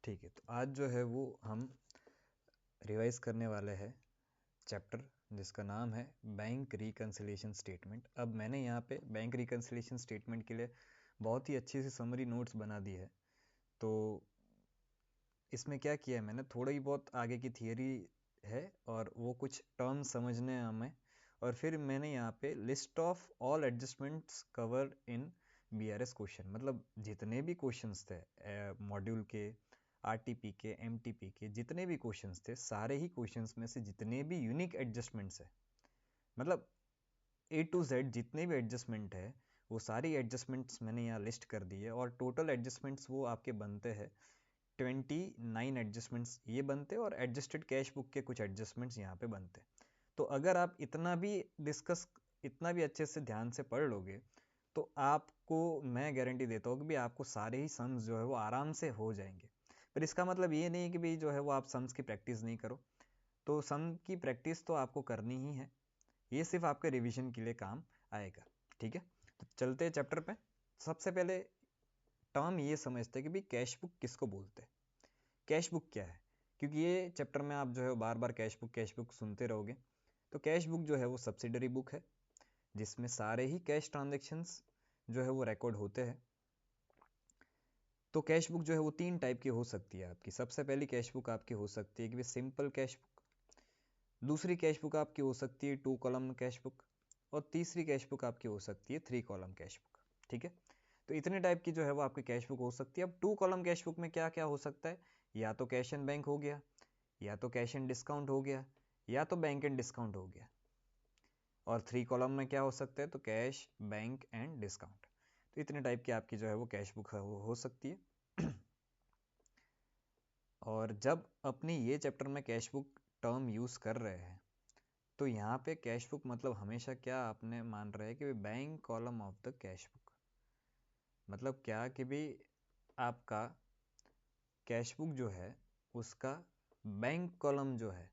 ठीक है, तो आज जो है वो हम रिवाइज करने वाले हैं चैप्टर जिसका नाम है बैंक रिकन्सिलिएशन स्टेटमेंट। अब मैंने यहाँ पे बैंक रिकन्सिलिएशन स्टेटमेंट के लिए बहुत ही अच्छी सी समरी नोट्स बना दी है। तो इसमें क्या किया है मैंने, थोड़ा ही बहुत आगे की थियरी है और वो कुछ टर्म्स समझने हैं हमें, और फिर मैंने यहाँ पे list of all adjustments cover in BRS question, मतलब जितने भी क्वेश्चंस थे मॉड्यूल के, आरटीपी के, एमटीपी के, जितने भी क्वेश्चंस थे, सारे ही क्वेश्चंस में से जितने भी यूनिक एडजस्टमेंट्स है, मतलब ए टू जेड जितने भी एडजस्टमेंट है, वो सारी एडजस्टमेंट्स मैंने यहाँ लिस्ट कर दी है। और टोटल एडजस्टमेंट्स वो आपके बनते हैं 29 एडजस्टमेंट्स ये बनते हैं, और एडजस्टेड कैश बुक के कुछ एडजस्टमेंट्स यहाँ पे बनते हैं। तो अगर आप इतना भी अच्छे से ध्यान से पढ़ लोगे तो आपको मैं गारंटी देता हूँ कि भी आपको सारे ही सम्स जो है वो आराम से हो जाएंगे। पर इसका मतलब ये नहीं कि भी जो है वो आप सम्स की प्रैक्टिस नहीं करो, तो सम की प्रैक्टिस तो आपको करनी ही है, ये सिर्फ आपके रिवीजन के लिए काम आएगा। ठीक है, तो चलते हैं चैप्टर पे। सबसे पहले टर्म ये समझते हैं कि भी कैश बुक किसको बोलते हैं, कैश बुक क्या है, क्योंकि ये चैप्टर में आप जो है बार बार कैश बुक सुनते रहोगे। तो कैश बुक जो है वो सब्सिडरी बुक है जिसमें सारे ही कैश ट्रांजेक्शन्स जो है वो रिकॉर्ड होते हैं। तो कैश बुक जो है वो 3 टाइप की हो सकती है आपकी। सबसे पहली कैश बुक आपकी हो सकती है कि सिंपल कैश बुक, दूसरी कैश बुक आपकी हो सकती है 2 कॉलम कैश बुक, और तीसरी कैश बुक आपकी हो सकती है 3 कॉलम कैश बुक। ठीक है, तो इतने टाइप की जो है वो आपकी कैश बुक हो सकती है। अब 2 कॉलम कैश बुक में क्या क्या हो सकता है, या तो कैश एंड बैंक हो गया, या तो कैश एंड डिस्काउंट हो गया, या तो बैंक एंड डिस्काउंट हो गया। और 3 कॉलम में क्या हो सकता है, तो कैश, बैंक एंड डिस्काउंट। तो इतने टाइप की आपकी जो है वो कैश बुक हो सकती है। और जब अपनी ये चैप्टर में कैश बुक टर्म यूज़ कर रहे हैं, तो यहाँ पे कैश बुक मतलब हमेशा क्या आपने मान रहे हैं कि bank column of the cash book. मतलब क्या कि भी आपका कैश बुक जो है उसका बैंक कॉलम जो है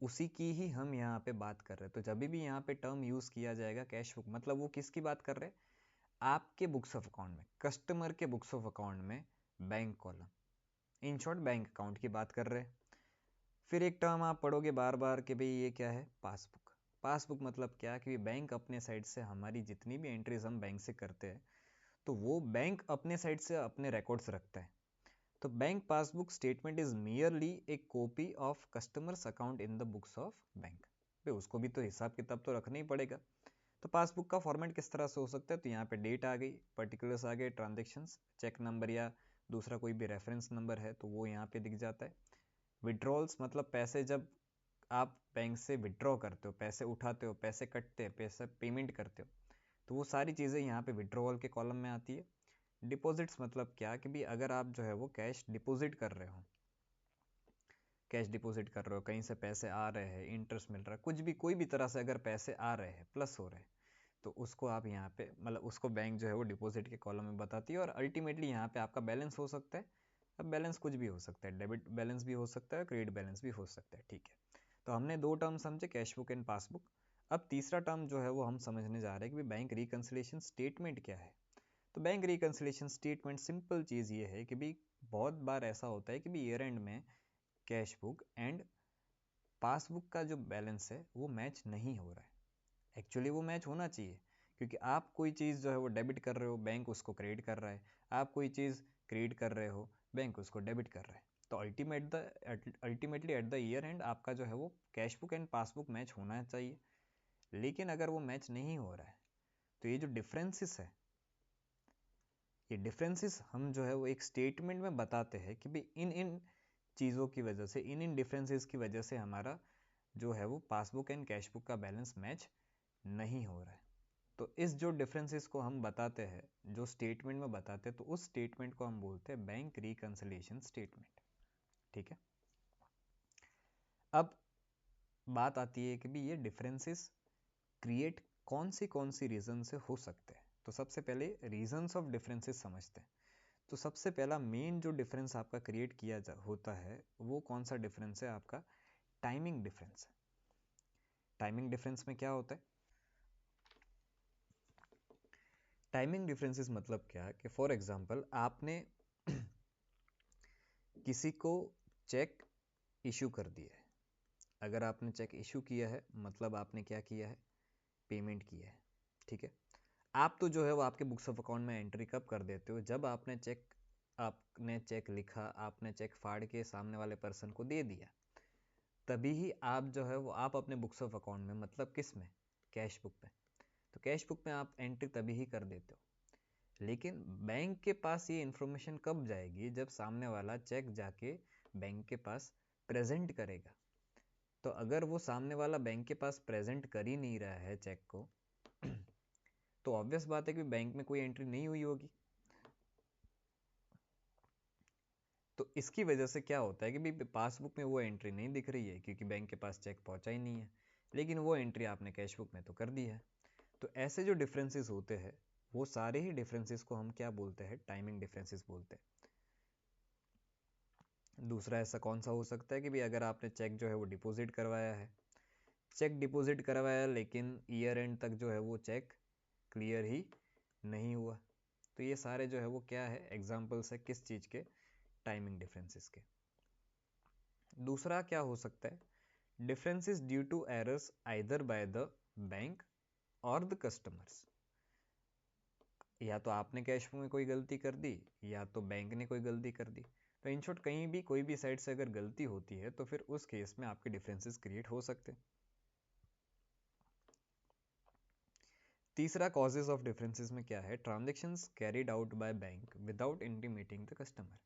उसी की ही हम यहाँ पे बात कर रहे हैं। तो जब भी यहाँ पे टर्म यूज़ किया जाएगा कैश बुक, मतलब वो किसकी बात कर रहे हैं, आपके बुक्स ऑफ अकाउंट में, कस्टमर के बुक्स ऑफ अकाउंट में bank column, in short bank account की बात कर रहे हैं। फिर एक टर्म आप पढ़ोगे बार बार कि भाई ये क्या है, पासबुक। पासबुक मतलब क्या कि बैंक अपने साइड से हमारी जितनी भी एंट्रीज हम बैंक से करते हैं, तो वो बैंक अपने साइड से अपने रिकॉर्ड्स रखता है। तो bank passbook statement is merely A copy of customers account in the books of bank. भाई उसको भी तो हिसाब किताब तो रखना ही पड़ेगा। तो पासबुक का फॉर्मेट किस तरह से हो सकता है, तो यहाँ पे डेट आ गई, पर्टिकुलर्स आ गए, ट्रांजेक्शन्स, चेक नंबर या दूसरा कोई भी रेफरेंस नंबर है तो वो यहाँ पे दिख जाता है। विड्रॉल्स मतलब पैसे जब आप बैंक से विड्रॉ करते हो, पैसे उठाते हो, पैसे कटते हैं, पैसे पेमेंट करते हो, तो वो सारी चीज़ें यहाँ पे विड्रॉवल के कॉलम में आती है। डिपॉजिट्स मतलब क्या कि भी अगर आप जो है वो कैश डिपॉजिट कर रहे हो, कैश डिपॉजिट कर रहे हो, कहीं से पैसे आ रहे हैं, इंटरेस्ट मिल रहा है, कुछ भी कोई भी तरह से अगर पैसे आ रहे हैं, प्लस हो रहे हैं, तो उसको आप यहाँ पे मतलब उसको बैंक जो है वो डिपॉजिट के कॉलम में बताती है। और अल्टीमेटली यहाँ पे आपका बैलेंस हो सकता है। अब बैलेंस कुछ भी हो सकता है, डेबिट बैलेंस भी हो सकता है, क्रेडिट बैलेंस भी हो सकता है। ठीक है, तो हमने 2 टर्म समझे, कैश बुक एंड पासबुक। अब तीसरा टर्म जो है वो हम समझने जा रहे हैं कि बैंक रिकन्सिलिएशन स्टेटमेंट क्या है। तो बैंक रिकन्सिलिएशन स्टेटमेंट सिंपल चीज़ ये है कि भी बहुत बार ऐसा होता है कि भी ईयर एंड में कैश बुक एंड पासबुक का जो बैलेंस है वो मैच नहीं हो रहा है। एक्चुअली वो मैच होना चाहिए, क्योंकि आप कोई चीज़ जो है वो डेबिट कर रहे हो, बैंक उसको क्रेडिट कर रहा है, आप कोई चीज़ क्रेडिट कर रहे हो, बैंक उसको डेबिट कर रहा है। तो ultimately at the year and आपका जो है वो cash book and passbook match होना चाहिए। लेकिन अगर वो मैच नहीं हो रहा है, तो ये जो डिफरेंसेस है, ये डिफरेंसेस हम जो है वो एक स्टेटमेंट में बताते हैं कि भाई इन इन चीज़ों की वजह से, इन इन डिफरेंसेस की वजह से हमारा जो है वो पासबुक एंड कैश बुक का बैलेंस मैच नहीं हो रहा है। तो इस जो डिफरेंसेस को हम बताते हैं, जो स्टेटमेंट में बताते हैं, तो उस स्टेटमेंट को हम बोलते हैं बैंक रिकन्सिलिएशन स्टेटमेंट। ठीक है, अब बात आती है कि भी ये डिफरेंसेस क्रिएट कौन सी रीजन से हो सकते हैं। तो सबसे पहले रीजंस ऑफ डिफरेंसेस समझते हैं। तो सबसे पहला मेन जो डिफरेंस आपका क्रिएट होता है वो कौन सा डिफरेंस है, आपका टाइमिंग डिफरेंस है। टाइमिंग डिफरेंस में क्या होता है, टाइमिंग डिफरेंसेस मतलब क्या कि फॉर एग्जांपल आपने किसी को चेक इशू कर दिया है। अगर आपने चेक इशू किया है मतलब आपने क्या किया है, पेमेंट किया है, ठीक है। आप तो जो है वो आपके बुक्स ऑफ अकाउंट में एंट्री कब कर देते हो, जब आपने चेक लिखा, आपने चेक फाड़ के सामने वाले पर्सन को दे दिया, तभी ही आप जो है वो आप अपने बुक्स ऑफ अकाउंट में, मतलब किस में, कैश बुक में, तो कैश बुक में आप एंट्री तभी ही कर देते हो। लेकिन बैंक के पास ये इंफॉर्मेशन कब जाएगी, जब सामने वाला चेक जाके बैंक के पास प्रेजेंट करेगा। तो अगर वो सामने वाला बैंक के पास प्रेजेंट कर ही नहीं रहा है चेक को तो ऑब्वियस बात है कि बैंक में कोई एंट्री नहीं हुई होगी। तो इसकी वजह से क्या होता है कि भाई पासबुक में वो एंट्री नहीं दिख रही है क्योंकि बैंक के पास चेक पहुंचा ही नहीं है, लेकिन वो एंट्री आपने कैश बुक में तो कर दी है। तो ऐसे जो डिफरेंसेस होते हैं वो सारे ही डिफरेंसेस को हम क्या बोलते हैं, टाइमिंग डिफरेंसेस बोलते हैं। दूसरा ऐसा कौन सा हो सकता है कि भाई अगर आपने चेक जो है वो डिपॉजिट करवाया है, चेक डिपॉजिट करवाया लेकिन ईयर एंड तक जो है वो चेक क्लियर ही नहीं हुआ। तो ये सारे जो है वो क्या है, एग्जाम्पल्स है किस चीज़ के, टाइमिंग डिफरेंसेस के। दूसरा क्या हो सकता है, differences due to errors either by the bank और द कस्टमर्स। या तो आपने कैश में कोई गलती कर दी या तो बैंक ने कोई गलती कर दी। तो इन शॉर्ट कहीं भी कोई भी साइड से अगर गलती होती है तो फिर उस केस में आपके डिफरेंसेस क्रिएट हो सकते हैं। तीसरा कॉजेज ऑफ डिफरेंसेस में क्या है, transactions carried out by bank without intimating the customer.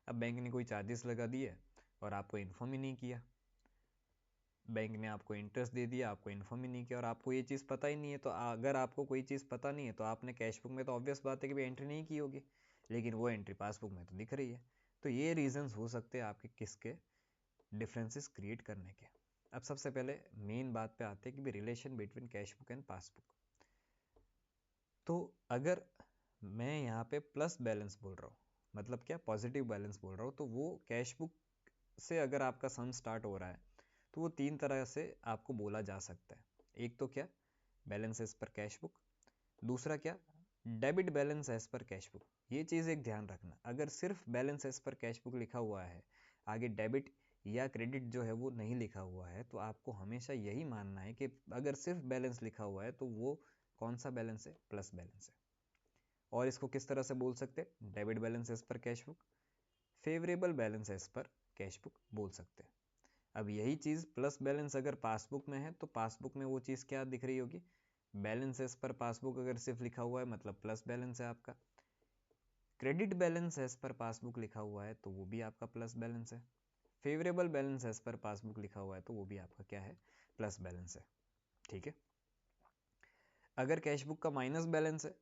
अब बैंक ने कोई चार्जेस लगा दिए और आपको इन्फॉर्म ही नहीं किया, बैंक ने आपको इंटरेस्ट दे दिया, आपको इन्फॉर्म ही नहीं किया और आपको ये चीज़ पता ही नहीं है। तो अगर आपको कोई चीज़ पता नहीं है तो आपने कैश बुक में तो ऑब्वियस बात है कि भाई एंट्री नहीं की होगी, लेकिन वो एंट्री पासबुक में तो दिख रही है। तो ये रीजंस हो सकते हैं आपके किसके, डिफरेंसेस क्रिएट करने के। अब सबसे पहले मेन बात पे आते हैं कि भाई relation between cash book and passbook. तो अगर मैं यहाँ पे प्लस बैलेंस बोल रहा हूँ, मतलब क्या, पॉजिटिव बैलेंस बोल रहा हूँ, तो वो कैश बुक से अगर आपका सम स्टार्ट हो रहा है तो वो तीन तरह से आपको बोला जा सकता है। एक तो क्या, balance as per cash book. दूसरा क्या, debit balance as per cash book. ये चीज़ एक ध्यान रखना, अगर सिर्फ balance as per cash book लिखा हुआ है, आगे डेबिट या क्रेडिट जो है वो नहीं लिखा हुआ है, तो आपको हमेशा यही मानना है कि अगर सिर्फ बैलेंस लिखा हुआ है तो वो कौन सा बैलेंस है, प्लस बैलेंस है। और इसको किस तरह से बोल सकते हैं, debit balance as per cash book, favourable balance as per cash book बोल सकते हैं। अब यही चीज़ प्लस बैलेंस अगर पासबुक में है तो पासबुक में वो चीज़ क्या दिख रही होगी, बैलेंस एज पर पासबुक अगर सिर्फ लिखा हुआ है मतलब प्लस बैलेंस है आपका। Credit balance as per passbook लिखा हुआ है तो वो भी आपका प्लस बैलेंस है। Favourable balance as per passbook लिखा हुआ है तो वो भी आपका क्या है, प्लस बैलेंस है। ठीक है। अगर कैश बुक का माइनस बैलेंस है,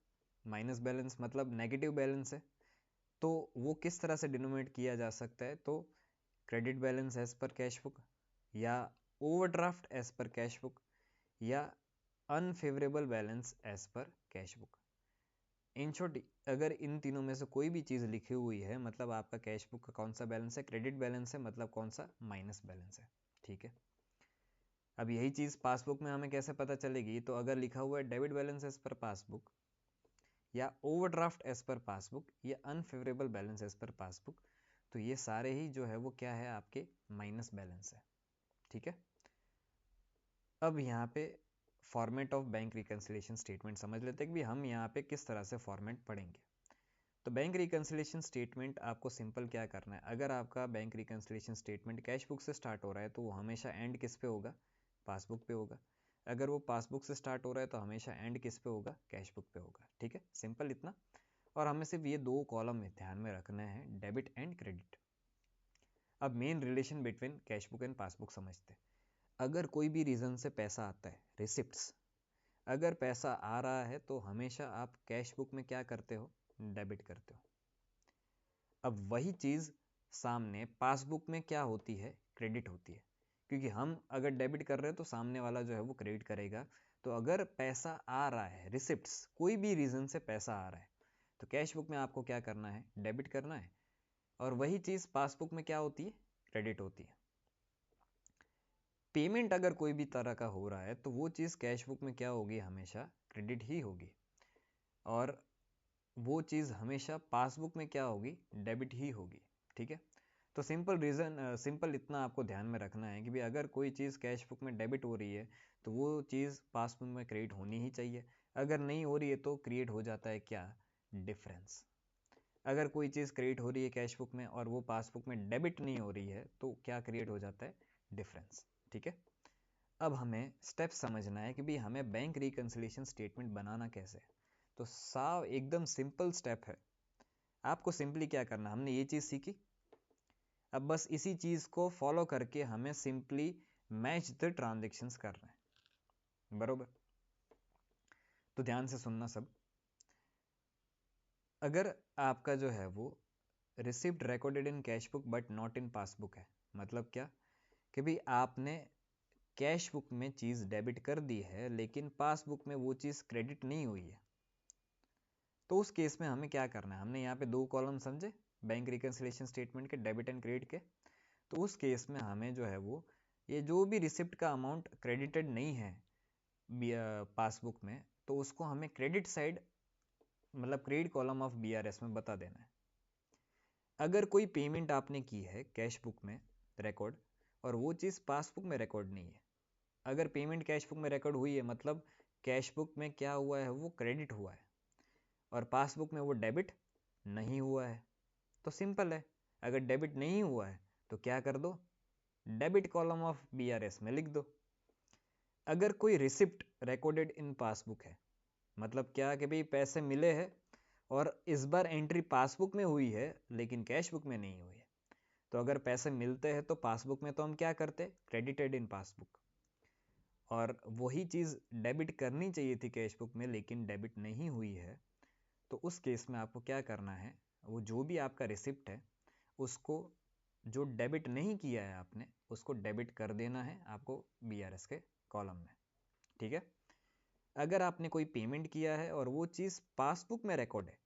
माइनस बैलेंस मतलब नेगेटिव बैलेंस है, तो वो किस तरह से डिनोमिनेट किया जा सकता है, तो credit balance as per cash book, या overdraft as per cash book, या unfavourable balance as per cash book. In short अगर इन तीनों में से कोई भी चीज़ लिखी हुई है मतलब आपका कैश बुक का कौन सा बैलेंस है, क्रेडिट बैलेंस है, मतलब कौन सा, माइनस बैलेंस है। ठीक है। अब यही चीज़ पासबुक में हमें कैसे पता चलेगी, तो अगर लिखा हुआ है debit balance as per passbook, या ओवरड्राफ्ट एज पर पासबुक, या unfavourable balance as per passbook, तो ये सारे ही जो है वो क्या है, आपके माइनस बैलेंस है। ठीक है। अब यहाँ पे format of bank reconciliation statement समझ लेते हैं कि हम यहाँ पे किस तरह से फॉर्मेट पढ़ेंगे। तो बैंक रिकंसिलिएशन स्टेटमेंट आपको सिंपल क्या करना है, अगर आपका bank reconciliation statement cash book से स्टार्ट हो रहा है तो वो हमेशा एंड किस पे होगा, पासबुक पे होगा। अगर वो पासबुक से स्टार्ट हो रहा है तो हमेशा एंड किस पे होगा, कैश बुक पे होगा। ठीक है, सिंपल इतना। और हमें सिर्फ ये दो कॉलम में ध्यान में रखना है, डेबिट एंड क्रेडिट। अब main relation between cash book and passbook समझते हैं। अगर कोई भी रीज़न से पैसा आता है, रिसिप्ट्स, अगर पैसा आ रहा है तो हमेशा आप कैश बुक में क्या करते हो, डेबिट करते हो। अब वही चीज़ सामने पासबुक में क्या होती है, क्रेडिट होती है, क्योंकि हम अगर डेबिट कर रहे हैं तो सामने वाला जो है वो क्रेडिट करेगा। तो अगर पैसा आ रहा है, रिसिप्ट्स, कोई भी रीज़न से पैसा आ रहा है, तो कैश बुक में आपको क्या करना है, डेबिट करना है। और वही चीज़ पासबुक में क्या होती है, क्रेडिट होती है। पेमेंट अगर कोई भी तरह का हो रहा है तो वो चीज़ कैश बुक में क्या होगी, हमेशा क्रेडिट ही होगी। और वो चीज़ हमेशा पासबुक में क्या होगी, डेबिट ही होगी। ठीक है। तो सिंपल इतना आपको ध्यान में रखना है कि भी अगर कोई चीज़ कैश बुक में डेबिट हो रही है तो वो चीज़ पासबुक में क्रिएट होनी ही चाहिए। अगर नहीं हो रही है तो क्रिएट हो जाता है क्या, डिफरेंस। अगर कोई चीज़ क्रिएट हो रही है कैश बुक में और वो पासबुक में डेबिट नहीं हो रही है तो क्या क्रिएट हो जाता है, डिफरेंस। ठीक है, अब हमें स्टेप समझना है कि भी हमें बैंक रिकंसिलिएशन स्टेटमेंट बनाना कैसे है। तो साव एकदम सिंपल स्टेप है। आपको सिंपली क्या करना, हमने ये चीज़ सीखी, अब बस इसी चीज़ को फॉलो करके हमें सिंपली मैच द ट्रांजेक्शन्स करना है, बरोबर। तो ध्यान से सुनना सब। अगर आपका जो है वो receipt recorded in cash book but not in passbook है, मतलब क्या कि भाई आपने कैश बुक में चीज़ डेबिट कर दी है लेकिन पासबुक में वो चीज़ क्रेडिट नहीं हुई है, तो उस केस में हमें क्या करना है। हमने यहाँ पे 2 कॉलम समझे बैंक रिकंसिलिएशन स्टेटमेंट के, डेबिट एंड क्रेडिट के। तो उस केस में हमें जो है वो ये जो भी रिसिप्ट का अमाउंट क्रेडिटेड नहीं है पासबुक में, तो उसको हमें क्रेडिट साइड मतलब क्रेडिट कॉलम ऑफ बीआरएस में बता देना है। अगर कोई पेमेंट आपने की है कैश बुक में रिकॉर्ड और वो चीज़ पासबुक में रिकॉर्ड नहीं है, अगर पेमेंट कैश बुक में रिकॉर्ड हुई है मतलब कैश बुक में क्या हुआ है, वो क्रेडिट हुआ है और पासबुक में वो डेबिट नहीं हुआ है, तो सिंपल है, अगर डेबिट नहीं हुआ है तो क्या कर दो, डेबिट कॉलम ऑफ बीआरएस में लिख दो। अगर कोई रिसिप्ट रिकॉर्डेड इन पासबुक है, मतलब क्या कि भाई पैसे मिले हैं और इस बार एंट्री पासबुक में हुई है लेकिन कैश बुक में नहीं हुई है, तो अगर पैसे मिलते हैं तो पासबुक में तो हम क्या करते, क्रेडिटेड इन पासबुक, और वही चीज़ डेबिट करनी चाहिए थी कैश बुक में लेकिन डेबिट नहीं हुई है, तो उस केस में आपको क्या करना है, वो जो भी आपका रिसिप्ट है उसको जो डेबिट नहीं किया है आपने उसको डेबिट कर देना है आपको बीआरएस के कॉलम में। ठीक है, अगर आपने कोई पेमेंट किया है और वो चीज़ पासबुक में रिकॉर्ड है,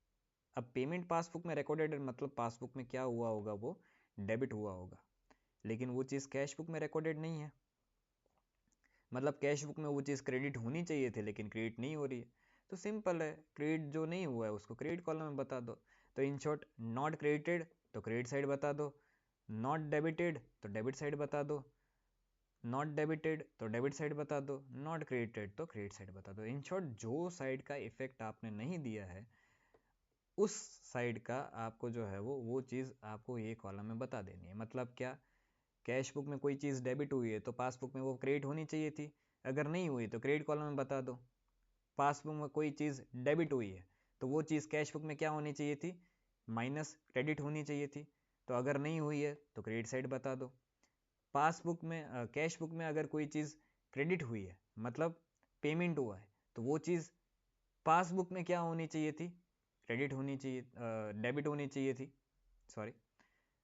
अब पेमेंट पासबुक में रिकॉर्डेड है मतलब पासबुक में क्या हुआ होगा, वो डेबिट हुआ होगा, लेकिन वो चीज़ कैश बुक में रिकॉर्डेड नहीं है, मतलब कैश बुक में वो चीज़ क्रेडिट होनी चाहिए थी लेकिन क्रेडिट नहीं हो रही है, तो सिंपल है, क्रेडिट जो नहीं हुआ है उसको क्रेडिट कॉलम में बता दो। तो इन शॉर्ट, नॉट क्रेडिटेड तो क्रेडिट साइड बता दो, नॉट डेबिटेड तो डेबिट साइड बता दो, नॉट डेबिटेड तो डेबिट साइड बता दो, नॉट क्रेडिटेड तो क्रेडिट साइड बता दो। इन शॉर्ट जो साइड का इफेक्ट आपने नहीं दिया है उस साइड का आपको जो है वो चीज़ आपको ये कॉलम में बता देनी है। मतलब क्या, कैश बुक में कोई चीज़ डेबिट हुई है तो पासबुक में वो क्रेडिट होनी चाहिए थी, अगर नहीं हुई तो क्रेडिट कॉलम में बता दो। पासबुक में कोई चीज़ डेबिट हुई है तो वो चीज़ कैश बुक में क्या होनी चाहिए थी, माइनस क्रेडिट होनी चाहिए थी, तो अगर नहीं हुई है तो क्रेडिट साइड बता दो। पासबुक में कैश बुक में अगर कोई चीज़ क्रेडिट हुई है मतलब पेमेंट हुआ है, तो वो चीज़ पासबुक में क्या होनी चाहिए थी, क्रेडिट होनी चाहिए, डेबिट होनी चाहिए थी, सॉरी।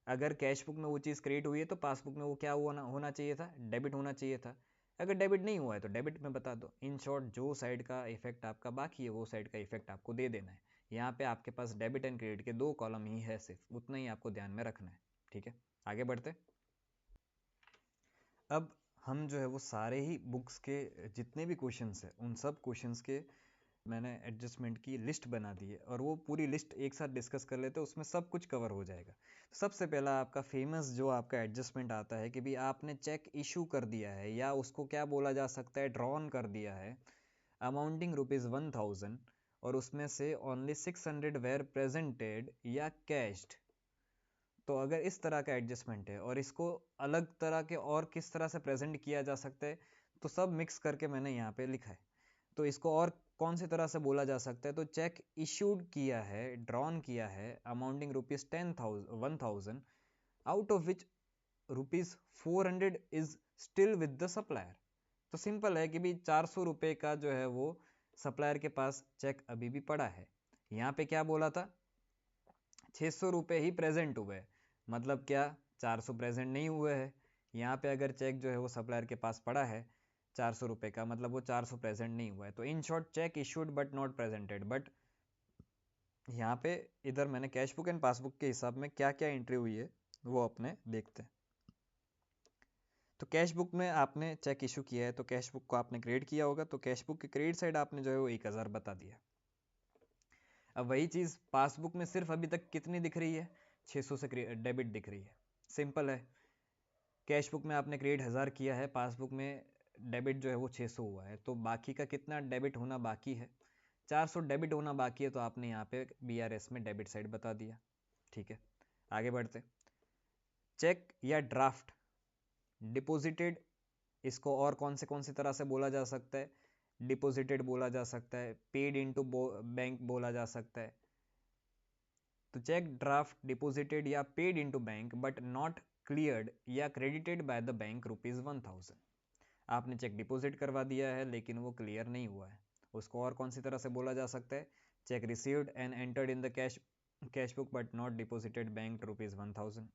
अगर कैश बुक में वो चीज़ क्रेडिट हुई है तो पासबुक में वो क्या होना चाहिए था, डेबिट होना चाहिए था। अगर डेबिट नहीं हुआ है तो डेबिट में बता दो। इन शॉर्ट जो साइड का इफेक्ट आपका बाकी है वो साइड का इफेक्ट आपको दे देना है। यहाँ पे आपके पास डेबिट एंड क्रेडिट के 2 कॉलम ही है, सिर्फ उतना ही आपको ध्यान में रखना है। ठीक है, आगे बढ़ते। अब हम जो है वो सारे ही बुक्स के जितने भी क्वेश्चंस हैं उन सब क्वेश्चंस के मैंने एडजस्टमेंट की लिस्ट बना दी है और वो पूरी लिस्ट एक साथ डिस्कस कर लेते हैं, उसमें सब कुछ कवर हो जाएगा। सबसे पहला आपका फेमस जो आपका एडजस्टमेंट आता है कि भी आपने चेक इशू कर दिया है या उसको क्या बोला जा सकता है, ड्रॉन कर दिया है, अमाउंटिंग ₹1000 और उसमें से ओनली 600 वेर प्रेजेंटेड या कैश्ड। तो अगर इस तरह का एडजस्टमेंट है और इसको अलग तरह के और किस तरह से प्रेजेंट किया जा सकता है, तो सब मिक्स करके मैंने यहाँ पे लिखा है। तो इसको और कौन सी तरह से बोला जा सकता है, तो चेक इशूड किया है, ड्रॉन किया है, amounting ₹10,000 out of which ₹400 is still with the supplier. तो सिंपल है कि भी 400 रुपये का जो है वो सप्लायर के पास चेक अभी भी पड़ा है। यहाँ पे क्या बोला था, 600 रुपये ही प्रेजेंट हुए, मतलब क्या 400 प्रेजेंट नहीं हुए हैं। यहाँ पे अगर चेक जो है वो सप्लायर के पास पड़ा है 400 रुपये का, मतलब वो 400 प्रेजेंट नहीं हुआ है। तो in short check issued but not presented. But यहाँ पे इधर मैंने कैश बुक एंड पासबुक के हिसाब में क्या क्या एंट्री हुई है वो अपने देखते हैं। तो कैश बुक में आपने चेक इशू किया है तो कैश बुक को आपने क्रेडिट किया होगा, तो कैश बुक की क्रेडिट साइड आपने जो है वो 1000 बता दिया। अब वही चीज़ पासबुक में सिर्फ अभी तक कितनी दिख रही है, 600 से डेबिट दिख रही है, सिंपल है, कैश बुक में आपने क्रेडिट 1000 किया है, पासबुक में डेबिट जो है वो 600 हुआ है, तो बाकी का कितना डेबिट होना बाकी है? 400 डेबिट होना बाकी है, तो आपने यहाँ पे BRS में डेबिट साइड बता दिया। ठीक है, आगे बढ़ते। चेक या ड्राफ्ट डिपॉजिटेड, इसको और कौन सी तरह से बोला जा सकता है? डिपॉजिटेड बोला जा सकता है, पेड इनटू बैंक बोला जा सकता है। तो चेक ड्राफ्ट डिपॉजिटेड या paid into bank but not cleared या क्रेडिटेड बाय द बैंक ₹1000। आपने चेक डिपॉजिट करवा दिया है लेकिन वो क्लियर नहीं हुआ है, उसको और कौन सी तरह से बोला जा सकता है? Cheque received and entered in the cash book but not deposited bank ₹1000।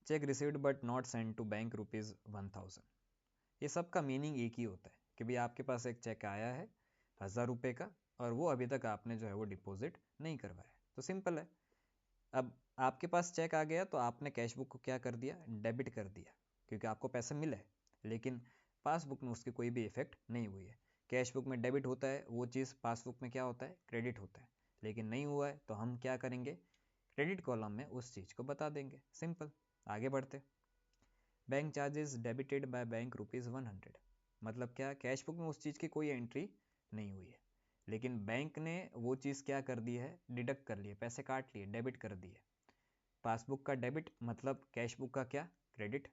Cheque received but not send to bank ₹1000। ये सब का मीनिंग एक ही होता है कि भाई आपके पास एक चेक आया है 1000 रुपये का और वो अभी तक आपने जो है वो डिपॉजिट नहीं करवाया। तो सिंपल है, अब आपके पास चेक आ गया तो आपने कैश बुक को क्या कर दिया? डेबिट कर दिया, क्योंकि आपको पैसे मिले, लेकिन पासबुक में उसकी कोई भी इफेक्ट नहीं हुई है। कैश बुक में डेबिट होता है वो चीज़, पासबुक में क्या होता है? क्रेडिट होता है, लेकिन नहीं हुआ है तो हम क्या करेंगे? क्रेडिट कॉलम में उस चीज़ को बता देंगे। सिंपल, आगे बढ़ते। Bank charges debited by bank ₹100। मतलब क्या? कैश बुक में उस चीज़ की कोई एंट्री नहीं हुई है, लेकिन बैंक ने वो चीज़ क्या कर दी है? डिडक्ट कर लिए, पैसे काट लिए, डेबिट कर दिए। पासबुक का डेबिट मतलब कैश बुक का क्या? क्रेडिट।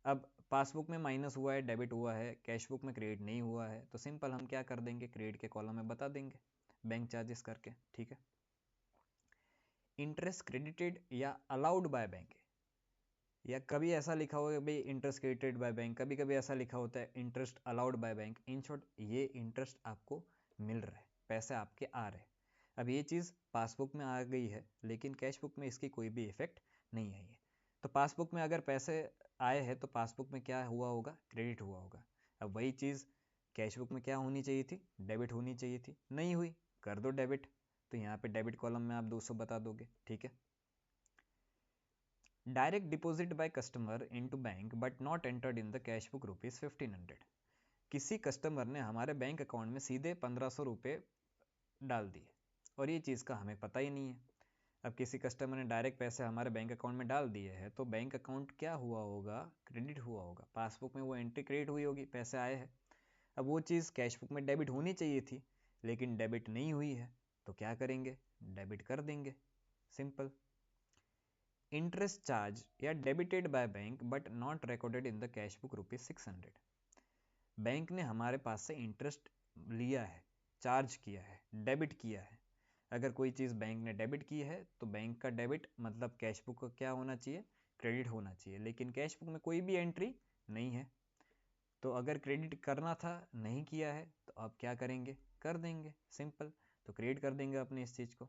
अब पासबुक में माइनस हुआ है, डेबिट हुआ है, कैश बुक में क्रेडिट नहीं हुआ है, तो सिंपल हम क्या कर देंगे? क्रेडिट के कॉलम में बता देंगे बैंक चार्जेस करके। ठीक है, इंटरेस्ट क्रेडिटेड या अलाउड बाय बैंक, या कभी ऐसा लिखा होगा भाई इंटरेस्ट क्रेडिटेड बाय बैंक, कभी कभी ऐसा लिखा होता है interest allowed by bank. In short ये इंटरेस्ट आपको मिल रहा है, पैसे आपके आ रहे हैं। अब ये चीज़ पासबुक में आ गई है लेकिन कैश बुक में इसकी कोई भी इफेक्ट नहीं आई है। तो पासबुक में अगर पैसे आए हैं तो पासबुक में क्या हुआ होगा? क्रेडिट हुआ होगा। अब वही चीज़ कैश बुक में क्या होनी चाहिए थी? डेबिट होनी चाहिए थी, नहीं हुई, कर दो डेबिट। तो यहाँ पे डेबिट कॉलम में आप 200 बता दोगे। ठीक है, direct deposit by customer into bank but not entered in the cash book ₹1500। किसी कस्टमर ने हमारे बैंक अकाउंट में सीधे 1500 रुपये डाल दिए और ये चीज़ का हमें पता ही नहीं है। अब किसी कस्टमर ने डायरेक्ट पैसे हमारे बैंक अकाउंट में डाल दिए हैं तो बैंक अकाउंट क्या हुआ होगा? क्रेडिट हुआ होगा। पासबुक में वो एंट्री क्रेडिट हुई होगी, पैसे आए हैं। अब वो चीज़ कैश बुक में डेबिट होनी चाहिए थी लेकिन डेबिट नहीं हुई है, तो क्या करेंगे? डेबिट कर देंगे। सिंपल। इंटरेस्ट चार्ज या debited by bank but not recorded in the cash book ₹600। Bank ने हमारे पास से इंटरेस्ट लिया है, चार्ज किया है, डेबिट किया है। अगर कोई चीज़ बैंक ने डेबिट की है तो बैंक का डेबिट मतलब कैश बुक का क्या होना चाहिए? क्रेडिट होना चाहिए, लेकिन कैश बुक में कोई भी एंट्री नहीं है। तो अगर क्रेडिट करना था, नहीं किया है, तो आप क्या करेंगे? कर देंगे। सिंपल, तो क्रेडिट कर देंगे अपने इस चीज़ को।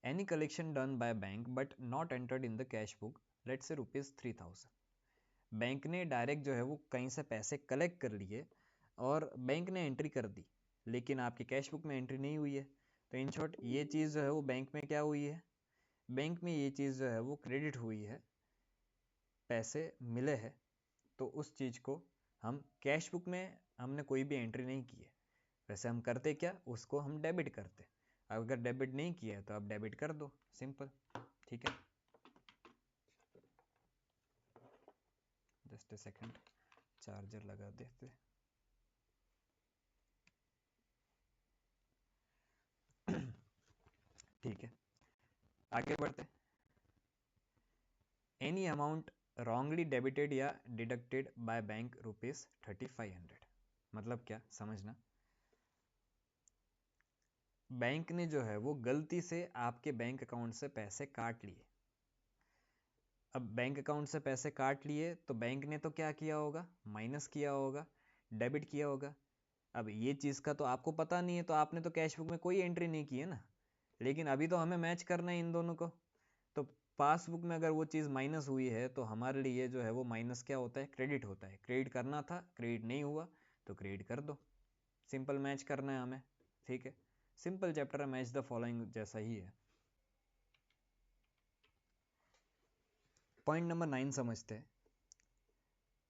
Any collection done by bank but not entered in the cash book, let's say ₹3000। Bank ने डायरेक्ट जो है वो कहीं से पैसे कलेक्ट कर लिए और बैंक ने एंट्री कर दी, लेकिन आपकी कैश बुक में एंट्री नहीं हुई है। तो इन शॉर्ट ये चीज़ जो है वो बैंक में क्या हुई है? बैंक में ये चीज़ जो है वो क्रेडिट हुई है, पैसे मिले हैं। तो उस चीज़ को हम कैश बुक में हमने कोई भी एंट्री नहीं की है। वैसे हम करते क्या? उसको हम डेबिट करते। अगर डेबिट नहीं किया है तो आप डेबिट कर दो। सिंपल। ठीक है, जस्ट ए सेकंड, चार्जर लगा देते। ठीक है, आगे बढ़ते। एनी अमाउंट रॉन्गली डेबिटेड या डिडक्टेड बाय बैंक ₹3500। मतलब क्या? समझना, बैंक ने जो है वो गलती से आपके बैंक अकाउंट से पैसे काट लिए। अब बैंक अकाउंट से पैसे काट लिए तो बैंक ने तो क्या किया होगा? माइनस किया होगा, डेबिट किया होगा। अब ये चीज़ का तो आपको पता नहीं है, तो आपने तो कैश बुक में कोई एंट्री नहीं की है ना, लेकिन अभी तो हमें मैच करना है इन दोनों को। तो पासबुक में अगर वो चीज़ माइनस हुई है तो हमारे लिए जो है वो माइनस क्या होता है? क्रेडिट होता है। क्रेडिट करना था, क्रेडिट नहीं हुआ, तो क्रेडिट कर दो। सिंपल, मैच करना है हमें। ठीक है, सिंपल चैप्टर है, मैच द फॉलोइंग जैसा ही है। पॉइंट नंबर 9 समझते हैं।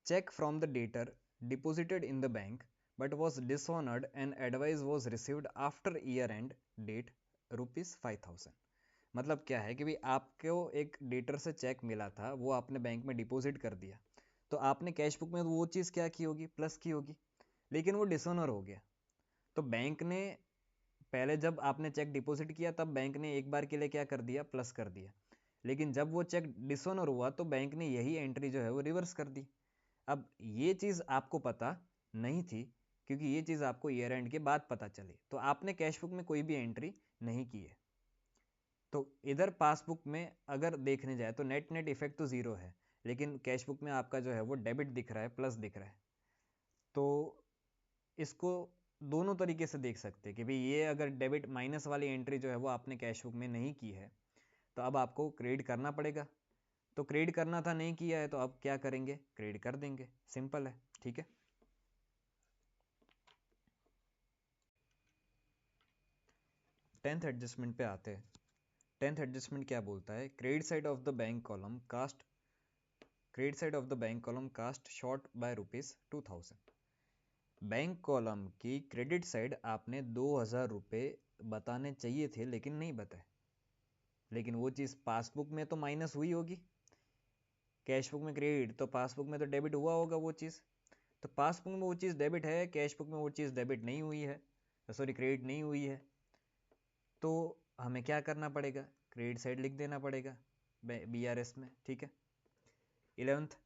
Cheque from the debtor deposited in the bank but was dishonored and advice was received after year end date ₹5000। मतलब क्या है कि भाई आपको एक डेटर से चेक मिला था, वो आपने बैंक में डिपॉजिट कर दिया, तो आपने कैश बुक में वो चीज़ क्या की होगी, प्लस की होगी, लेकिन वो डिसऑनर हो गया। तो बैंक ने पहले जब आपने चेक डिपॉजिट किया तब बैंक ने एक बार के लिए क्या कर दिया, प्लस कर दिया, लेकिन जब वो चेक डिसऑनर हुआ तो बैंक ने यही एंट्री जो है वो रिवर्स कर दी। अब ये चीज़ आपको पता नहीं थी, क्योंकि ये चीज़ आपको ईयर एंड के बाद पता चली, तो आपने कैश बुक में कोई भी एंट्री नहीं की है। तो इधर पासबुक में अगर देखने जाए तो नेट नेट इफेक्ट तो ज़ीरो है, लेकिन कैश बुक में आपका जो है वो डेबिट दिख रहा है, प्लस दिख रहा है। तो इसको दोनों तरीके से देख सकते हैं कि भाई ये अगर डेबिट माइनस वाली एंट्री जो है वो आपने कैश बुक में नहीं की है, तो अब आपको क्रेडिट करना पड़ेगा। तो क्रेडिट करना था, नहीं किया है, तो अब क्या करेंगे, क्रेडिट कर देंगे, सिंपल है। ठीक है, 10th एडजस्टमेंट पे आते हैं। 10th एडजस्टमेंट क्या बोलता है, credit side of the bank column cast, credit side of the bank column cast short by ₹2000। Bank column की क्रेडिट साइड आपने 2000 रुपये बताने चाहिए थे, लेकिन नहीं बताए, लेकिन वो चीज़ पासबुक में तो माइनस हुई होगी, कैश बुक में क्रेडिट तो पासबुक में तो डेबिट हुआ होगा वो चीज़। तो पासबुक में वो चीज़ डेबिट है, कैश बुक में वो चीज़ डेबिट नहीं हुई है, सॉरी क्रेडिट नहीं हुई है, तो हमें क्या करना पड़ेगा, क्रेडिट साइड लिख देना पड़ेगा BRS में। ठीक है, 11th,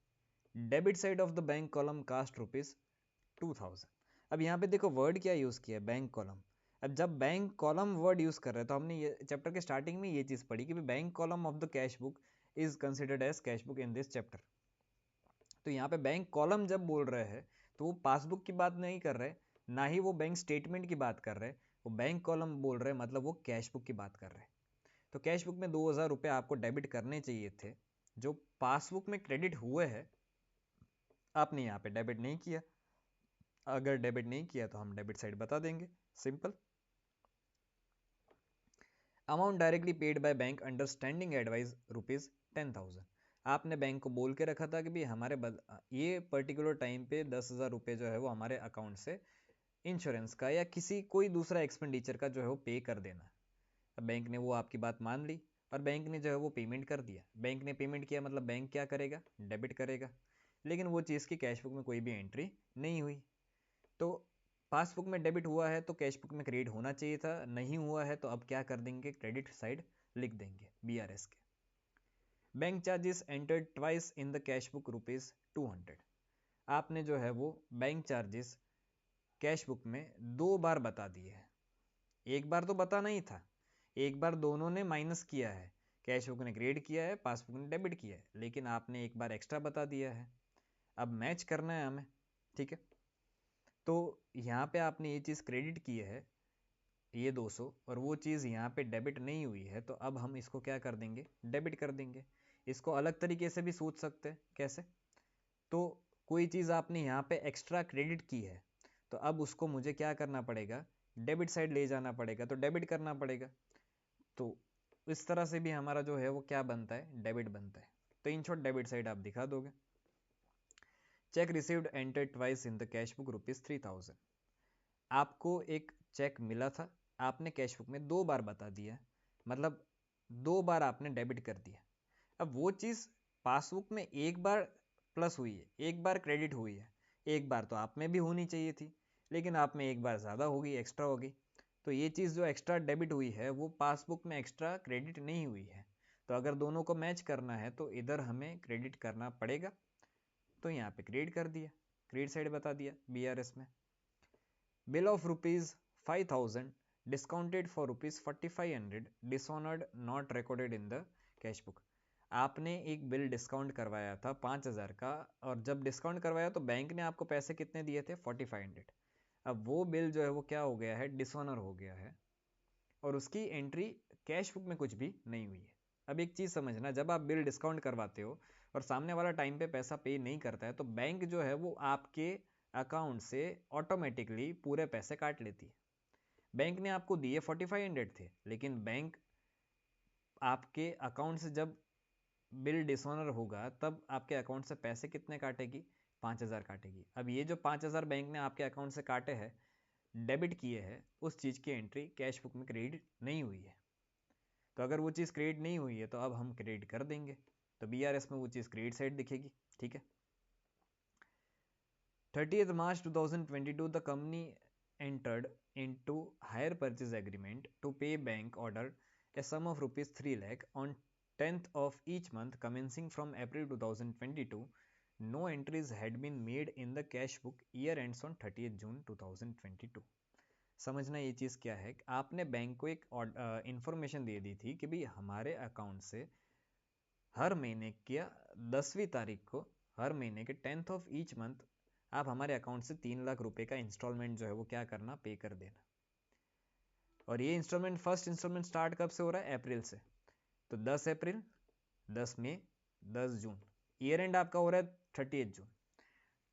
debit side of the bank column cast ₹2000। अब यहाँ पे देखो वर्ड क्या यूज़ किया है, बैंक कॉलम। अब जब बैंक कॉलम वर्ड यूज़ कर रहे हैं तो हमने ये चैप्टर के स्टार्टिंग में ये चीज़ पढ़ी कि bank column of the cash book is considered as cash book in this chapter. तो यहाँ पे बैंक कॉलम जब बोल रहे हैं तो वो पासबुक की बात नहीं कर रहे, ना ही वो बैंक स्टेटमेंट की बात कर रहे, वो बैंक कॉलम बोल रहे, मतलब वो कैश बुक की बात कर रहे हैं। तो कैश बुक में 2000 रुपये आपको डेबिट करने चाहिए थे, जो पासबुक में क्रेडिट हुए हैं, आपने यहाँ पे डेबिट नहीं किया। अगर डेबिट नहीं किया तो हम डेबिट साइड बता देंगे, simple. Amount directly paid by bank under standing advice ₹10,000। आपने बैंक को बोल के रखा था कि भाई हमारे ये पर्टिकुलर टाइम पे 10,000 रुपये जो है वो हमारे अकाउंट से इंश्योरेंस का या किसी कोई दूसरा एक्सपेंडिचर का जो है वो पे कर देना। अब बैंक ने वो आपकी बात मान ली और बैंक ने जो है वो पेमेंट कर दिया। बैंक ने पेमेंट किया मतलब बैंक क्या करेगा, डेबिट करेगा, लेकिन वो चीज़ की कैश बुक में कोई भी एंट्री नहीं हुई। तो पासबुक में डेबिट हुआ है तो कैश बुक में क्रेडिट होना चाहिए था, नहीं हुआ है तो अब क्या कर देंगे, क्रेडिट साइड लिख देंगे BRS के। Bank charges entered twice in the cash book ₹200। आपने जो है वो बैंक चार्जेस कैश बुक में 2 बार बता दिए हैं। एक बार तो बता नहीं था, एक बार दोनों ने माइनस किया है, कैश बुक ने क्रेडिट किया है, पासबुक ने डेबिट किया है, लेकिन आपने एक बार एक्स्ट्रा बता दिया है। अब मैच करना है हमें। ठीक है, तो यहाँ पे आपने ये चीज़ क्रेडिट की है, ये 200, और वो चीज़ यहाँ पे डेबिट नहीं हुई है, तो अब हम इसको क्या कर देंगे, डेबिट कर देंगे। इसको अलग तरीके से भी सोच सकते हैं, कैसे, तो कोई चीज़ आपने यहाँ पे एक्स्ट्रा क्रेडिट की है, तो अब उसको मुझे क्या करना पड़ेगा, डेबिट साइड ले जाना पड़ेगा, तो डेबिट करना पड़ेगा। तो इस तरह से भी हमारा जो है वो क्या बनता है, डेबिट बनता है। तो इन शॉर्ट डेबिट साइड आप दिखा दोगे। Check received enter twice in the cash book ₹3000। आपको एक चेक मिला था, आपने कैश बुक में 2 बार बता दिया, मतलब 2 बार आपने डेबिट कर दिया। अब वो चीज़ पासबुक में एक बार प्लस हुई है, एक बार क्रेडिट हुई है, एक बार तो आप में भी होनी चाहिए थी, लेकिन आप में एक बार ज़्यादा होगी, एक्स्ट्रा होगी। तो ये चीज़ जो एक्स्ट्रा डेबिट हुई है वो पासबुक में एक्स्ट्रा क्रेडिट नहीं हुई है। तो अगर दोनों को मैच करना है तो इधर हमें क्रेडिट करना पड़ेगा, तो यहाँ पे क्रेडिट कर दिया, क्रेडिट साइड बता दिया BRS में। Bill of ₹5,000 discounted for ₹4,500 dishonoured not recorded in the cash book. आपने एक बिल डिस्काउंट करवाया था 5,000 का, और जब डिस्काउंट करवाया तो बैंक ने आपको पैसे कितने दिए थे, 4,500। अब वो बिल जो है वो क्या हो गया है, डिसऑनर हो गया है, और उसकी एंट्री कैश बुक में कुछ भी नहीं हुई है। अब एक चीज़ समझना, जब आप बिल डिस्काउंट करवाते हो और सामने वाला टाइम पे पैसा पे नहीं करता है, तो बैंक जो है वो आपके अकाउंट से ऑटोमेटिकली पूरे पैसे काट लेती है। बैंक ने आपको दिए 4,500 थे, लेकिन बैंक आपके अकाउंट से जब बिल डिसऑनर होगा तब आपके अकाउंट से पैसे कितने काटेगी, 5,000 काटेगी। अब ये जो 5,000 बैंक ने आपके अकाउंट से काटे हैं, डेबिट किए हैं, उस चीज़ की एंट्री कैश बुक में क्रेडिट नहीं हुई है। तो अगर वो चीज़ क्रेडिट नहीं हुई है तो अब हम क्रेडिट कर देंगे, तो BRS में वो चीज़ क्रेडिट साइड दिखेगी, ठीक है। 30th March 2022 the company entered into hire purchase agreement to pay bank order a sum of rupees 3 lakh on 10th of each month commencing from April 2022. No entries had been made in the cash book. Year ends on 30th June 2022. समझना ये चीज़ क्या है, आपने bank को एक information दे दी थी कि भाई हमारे अकाउंट से हर महीने की 10वीं तारीख को, हर महीने के 10th ऑफ ईच मंथ आप हमारे अकाउंट से 3 लाख रुपए का इंस्टॉलमेंट जो है वो क्या करना, पे कर देना। और ये इंस्टॉलमेंट, फर्स्ट इंस्टॉलमेंट स्टार्ट कब से हो रहा है, अप्रैल से। तो 10 अप्रैल, 10 मई, 10 जून, ईयर एंड आपका हो रहा है 30 जून।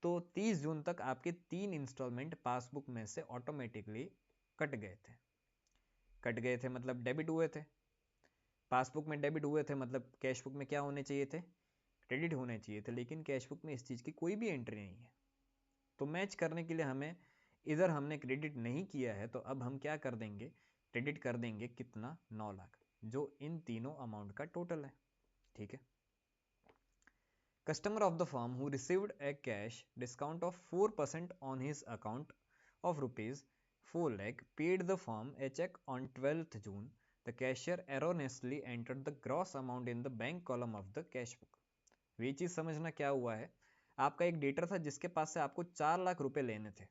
तो 30 जून तक आपके 3 इंस्टॉलमेंट पासबुक में से ऑटोमेटिकली कट गए थे। कट गए थे मतलब डेबिट हुए थे, पासबुक में डेबिट हुए थे, मतलब कैश बुक में क्या होने चाहिए थे, क्रेडिट होने चाहिए थे, लेकिन कैश बुक में इस चीज़ की कोई भी एंट्री नहीं है। तो मैच करने के लिए हमें, इधर हमने क्रेडिट नहीं किया है तो अब हम क्या कर देंगे, क्रेडिट कर देंगे कितना, 9 लाख, जो इन तीनों अमाउंट का टोटल है, ठीक है। Customer of the firm who received A cash discount of 4% on his account of rupees 4 lakh paid the firm a check on 12th June. The cashier erroneously entered the gross amount in the bank column of the cash book. ये चीज़ समझना क्या हुआ है, आपका एक debtor था जिसके पास से आपको 4 लाख रुपए लेने थे,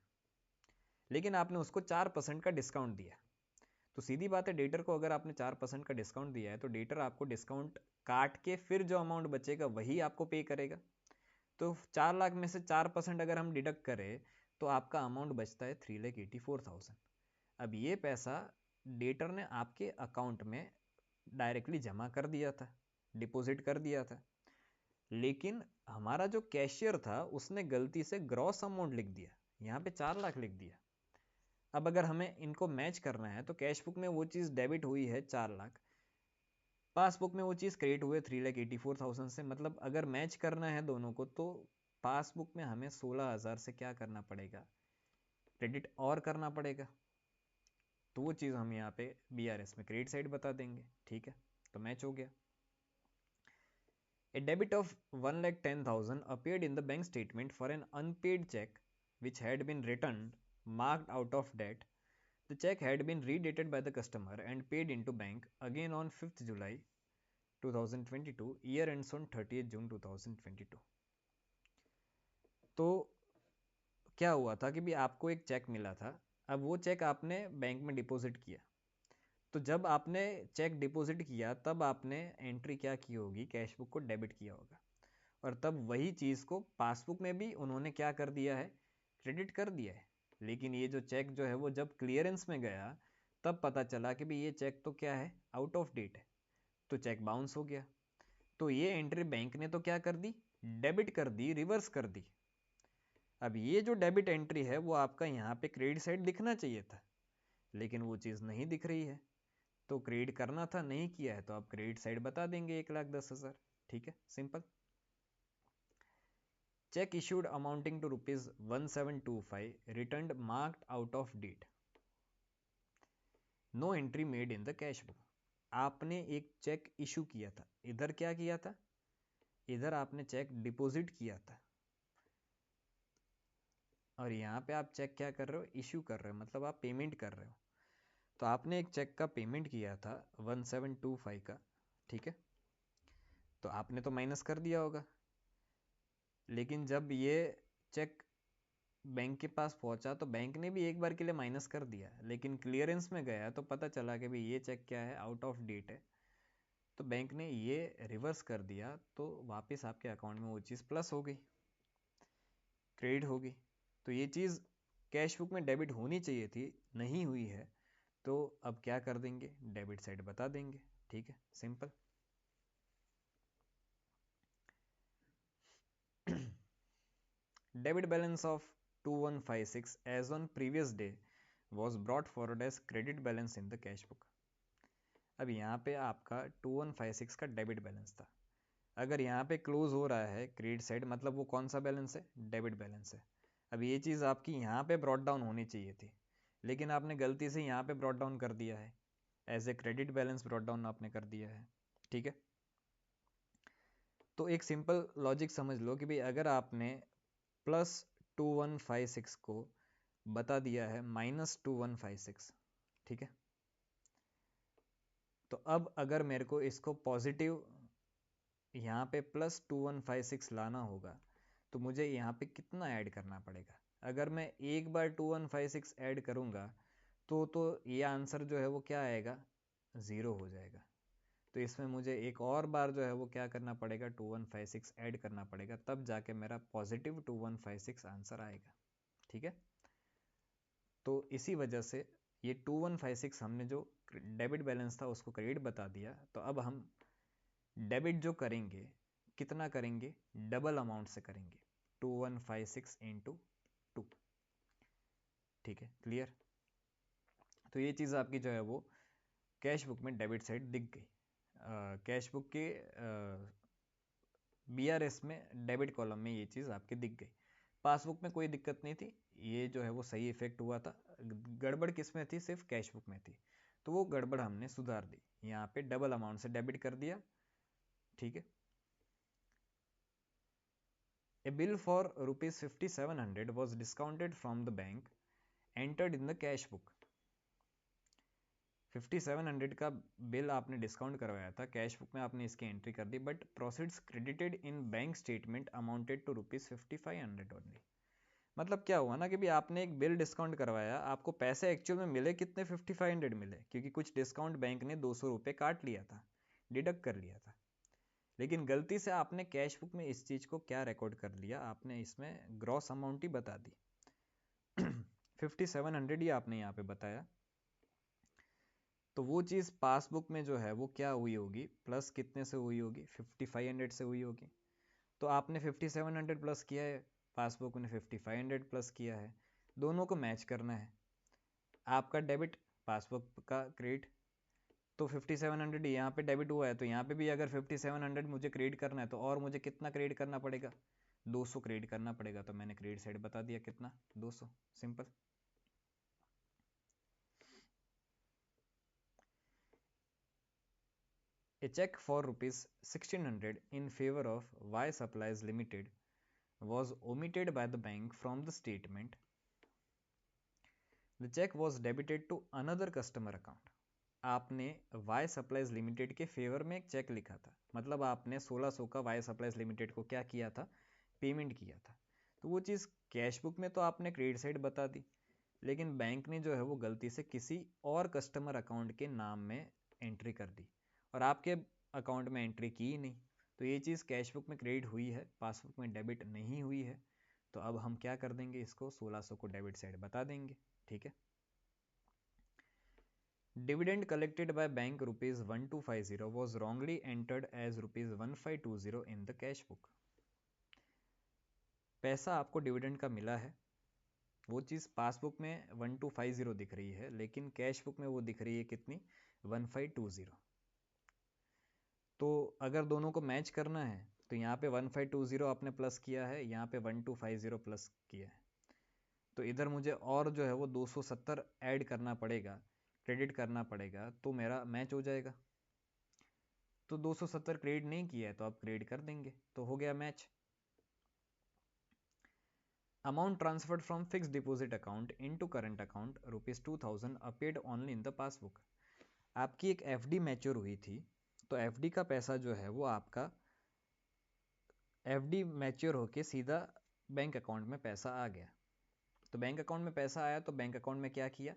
लेकिन आपने उसको 4% का डिस्काउंट दिया। तो सीधी बात है, डेटर को अगर आपने 4% का डिस्काउंट दिया है तो डेटर आपको डिस्काउंट काट के फिर जो अमाउंट बचेगा वही आपको पे करेगा। तो 4 लाख में से 4% अगर हम डिडक्ट करें तो आपका अमाउंट बचता है 3,84,000। अब ये पैसा डेटर ने आपके अकाउंट में डायरेक्टली जमा कर दिया था, डिपॉजिट कर दिया था, लेकिन हमारा जो कैशियर था उसने गलती से ग्रॉस अमाउंट लिख दिया, यहाँ पे 4 लाख लिख दिया। अब अगर हमें इनको मैच करना है तो कैश बुक में वो चीज़ डेबिट हुई है 4 लाख, पासबुक में वो चीज़ क्रेडिट हुए 3,84,000 से, मतलब अगर मैच करना है दोनों को तो पासबुक में हमें 16,000 से क्या करना पड़ेगा, क्रेडिट और करना पड़ेगा। तो वो चीज़ हम यहाँ पे BRS में क्रेडिट साइड बता देंगे, ठीक है। तो मैच हो गया। A debit of 1,10,000 appeared in the bank statement for an unpaid check which had been returned marked out of debt. The check had been redated by the customer and paid into bank again on 5th July 2022. Year ends on 30th June 2022. तो क्या हुआ था कि भी आपको एक check मिला था, अब वो चेक आपने बैंक में डिपॉजिट किया। तो जब आपने चेक डिपॉजिट किया तब आपने एंट्री क्या की होगी, कैश बुक को डेबिट किया होगा, और तब वही चीज़ को पासबुक में भी उन्होंने क्या कर दिया है, क्रेडिट कर दिया है। लेकिन ये जो चेक जो है वो जब क्लियरेंस में गया तब पता चला कि भाई ये चेक तो क्या है, आउट ऑफ डेट है, तो चेक बाउंस हो गया। तो ये एंट्री बैंक ने तो क्या कर दी, डेबिट कर दी, रिवर्स कर दी। अब ये जो डेबिट एंट्री है वो आपका यहाँ पे क्रेडिट साइड दिखना चाहिए था, लेकिन वो चीज़ नहीं दिख रही है, तो क्रेडिट करना था, नहीं किया है, तो आप क्रेडिट साइड बता देंगे 1,10,000, ठीक है, simple. Cheque issued amounting to ₹1725 returned marked out of date, no entry made in the cash book. आपने एक चेक इशू किया था, इधर क्या किया था, इधर आपने चेक डिपॉजिट किया था, और यहाँ पे आप चेक क्या कर रहे हो, इशू कर रहे हो, मतलब आप पेमेंट कर रहे हो। तो आपने एक चेक का पेमेंट किया था 1725 का, ठीक है, तो आपने तो माइनस कर दिया होगा, लेकिन जब ये चेक बैंक के पास पहुंचा तो बैंक ने भी एक बार के लिए माइनस कर दिया, लेकिन क्लियरेंस में गया तो पता चला कि भाई ये चेक क्या है, आउट ऑफ डेट है, तो बैंक ने ये रिवर्स कर दिया, तो वापस आपके अकाउंट में वो चीज़ प्लस हो गई, क्रेडिट हो गई। तो ये चीज़ कैश बुक में डेबिट होनी चाहिए थी, नहीं हुई है, तो अब क्या कर देंगे, डेबिट साइड बता देंगे, ठीक है, simple. Debit balance of 2156 as on previous day was brought forward as credit balance in the cash book. अब यहाँ पे आपका 2156 का डेबिट बैलेंस था, अगर यहाँ पे क्लोज हो रहा है क्रेडिट साइड, मतलब वो कौन सा बैलेंस है, डेबिट बैलेंस है। अब ये चीज़ आपकी यहाँ पे ब्रॉट डाउन होनी चाहिए थी, लेकिन आपने गलती से यहाँ पे ब्रॉट डाउन कर दिया है, as a credit balance brought down आपने कर दिया है, ठीक है। तो एक सिंपल लॉजिक समझ लो कि भाई अगर आपने प्लस 2156 को बता दिया है माइनस 2156, ठीक है, तो अब अगर मेरे को इसको पॉजिटिव यहाँ पे प्लस 2156 लाना होगा तो मुझे यहाँ पे कितना ऐड करना पड़ेगा? अगर मैं एक बार 2156 ऐड करूँगा तो ये आंसर जो है वो क्या आएगा? 0 हो जाएगा। तो इसमें मुझे एक और बार जो है वो क्या करना पड़ेगा? 2156 ऐड करना पड़ेगा, तब जाके मेरा पॉजिटिव 2156 आंसर आएगा, ठीक है। तो इसी वजह से ये 2156 हमने जो डेबिट बैलेंस था उसको क्रेडिट बता दिया। तो अब हम डेबिट जो करेंगे कितना करेंगे? डबल अमाउंट से करेंगे, 2156 इंटू 2, ठीक है, क्लियर। तो ये चीज़ आपकी जो है वो कैश बुक में डेबिट साइड दिख गई। कैश बुक के BRS में डेबिट कॉलम में ये चीज़ आपकी दिख गई। पासबुक में कोई दिक्कत नहीं थी, ये जो है वो सही इफेक्ट हुआ था। गड़बड़ किस में थी? सिर्फ कैश बुक में थी। तो वो गड़बड़ हमने सुधार दी, यहाँ पे डबल अमाउंट से डेबिट कर दिया, ठीक है। A bill for rupees 5700 was discounted from the bank, entered in the cash book. 5700 का बिल आपने डिस्काउंट करवाया था, कैश बुक में आपने इसकी एंट्री कर दी, but proceeds credited in bank statement amounted to rupees 5500 only. मतलब क्या हुआ ना कि भी आपने एक बिल डिस्काउंट करवाया, आपको पैसे एक्चुअल में मिले कितने? 5500 मिले, क्योंकि कुछ डिस्काउंट बैंक ने 200 रुपये काट लिया था, डिडक्ट कर लिया था। लेकिन गलती से आपने कैश बुक में इस चीज़ को क्या रिकॉर्ड कर लिया? आपने इसमें ग्रॉस अमाउंट ही बता दी। 5700 ही आपने यहाँ पे बताया, तो वो चीज़ पासबुक में जो है वो क्या हुई होगी? प्लस कितने से हुई होगी? 5500 से हुई होगी। तो आपने 5700 प्लस किया है, पासबुक ने 5500 प्लस किया है, दोनों को मैच करना है। आपका डेबिट, पासबुक का क्रेडिट, तो 5700 यहाँ पे डेबिट हुआ है, तो यहाँ पे भी अगर 5700 मुझे क्रेडिट करना है तो और मुझे कितना क्रेडिट करना पड़ेगा? 200 क्रेडिट करना पड़ेगा। तो मैंने क्रेडिट साइड बता दिया कितना? 200, simple. A check for rupees 1600 in favor of Y Supplies Limited was omitted by the bank from the statement. The check was debited to another customer account. आपने Y Supplies Limited के favour में एक check लिखा था, मतलब आपने 1600 का Y Supplies Limited को क्या किया था? पेमेंट किया था। तो वो चीज़ कैश बुक में तो आपने क्रेडिट साइड बता दी, लेकिन बैंक ने जो है वो गलती से किसी और कस्टमर अकाउंट के नाम में एंट्री कर दी और आपके अकाउंट में एंट्री की ही नहीं। तो ये चीज़ कैश बुक में क्रेडिट हुई है, पासबुक में डेबिट नहीं हुई है। तो अब हम क्या कर देंगे? इसको 1600 को डेबिट साइड बता देंगे, ठीक है। Dividend collected by bank rupees 1250 was wrongly entered as rupees 1520 in the cash book. पैसा आपको डिविडेंड का मिला है, वो चीज़ पासबुक में 1250 दिख रही है, लेकिन कैश बुक में वो दिख रही है कितनी? 1520। तो अगर दोनों को मैच करना है तो यहाँ पे 1520 आपने प्लस किया है, यहाँ पे 1250 प्लस किया है, तो इधर मुझे और जो है वो 270 ऐड करना पड़ेगा, क्रेडिट करना पड़ेगा, तो मेरा मैच हो जाएगा। तो 270 क्रेडिट नहीं किया है तो आप क्रेडिट कर देंगे, तो हो गया match. Amount transferred from fix deposit account into current account rupees 2000 appeared only in the passbook. आपकी एक एफडी मैच्योर हुई थी, तो एफडी का पैसा जो है वो आपका एफडी मैच्योर होके सीधा बैंक अकाउंट में पैसा आ गया। तो बैंक अकाउंट में पैसा आया तो बैंक अकाउंट में क्या किया?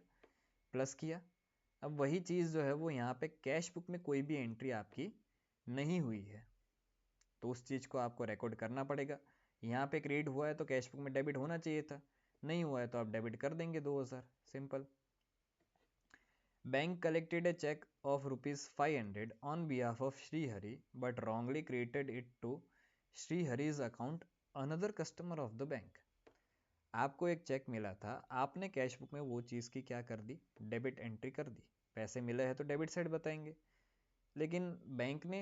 प्लस किया। अब वही चीज़ जो है वो यहाँ पे कैश बुक में कोई भी एंट्री आपकी नहीं हुई है, तो उस चीज़ को आपको रिकॉर्ड करना पड़ेगा। यहाँ पे क्रेडिट हुआ है तो कैश बुक में डेबिट होना चाहिए था, नहीं हुआ है तो आप डेबिट कर देंगे 2000, simple. Bank collected a cheque of rupees 500 on behalf of Shrihari but wrongly created it to Shrihari's account another customer of the bank. आपको एक चेक मिला था, आपने कैश बुक में वो चीज़ की क्या कर दी? डेबिट एंट्री कर दी। पैसे मिले हैं तो डेबिट साइड बताएंगे, लेकिन बैंक ने,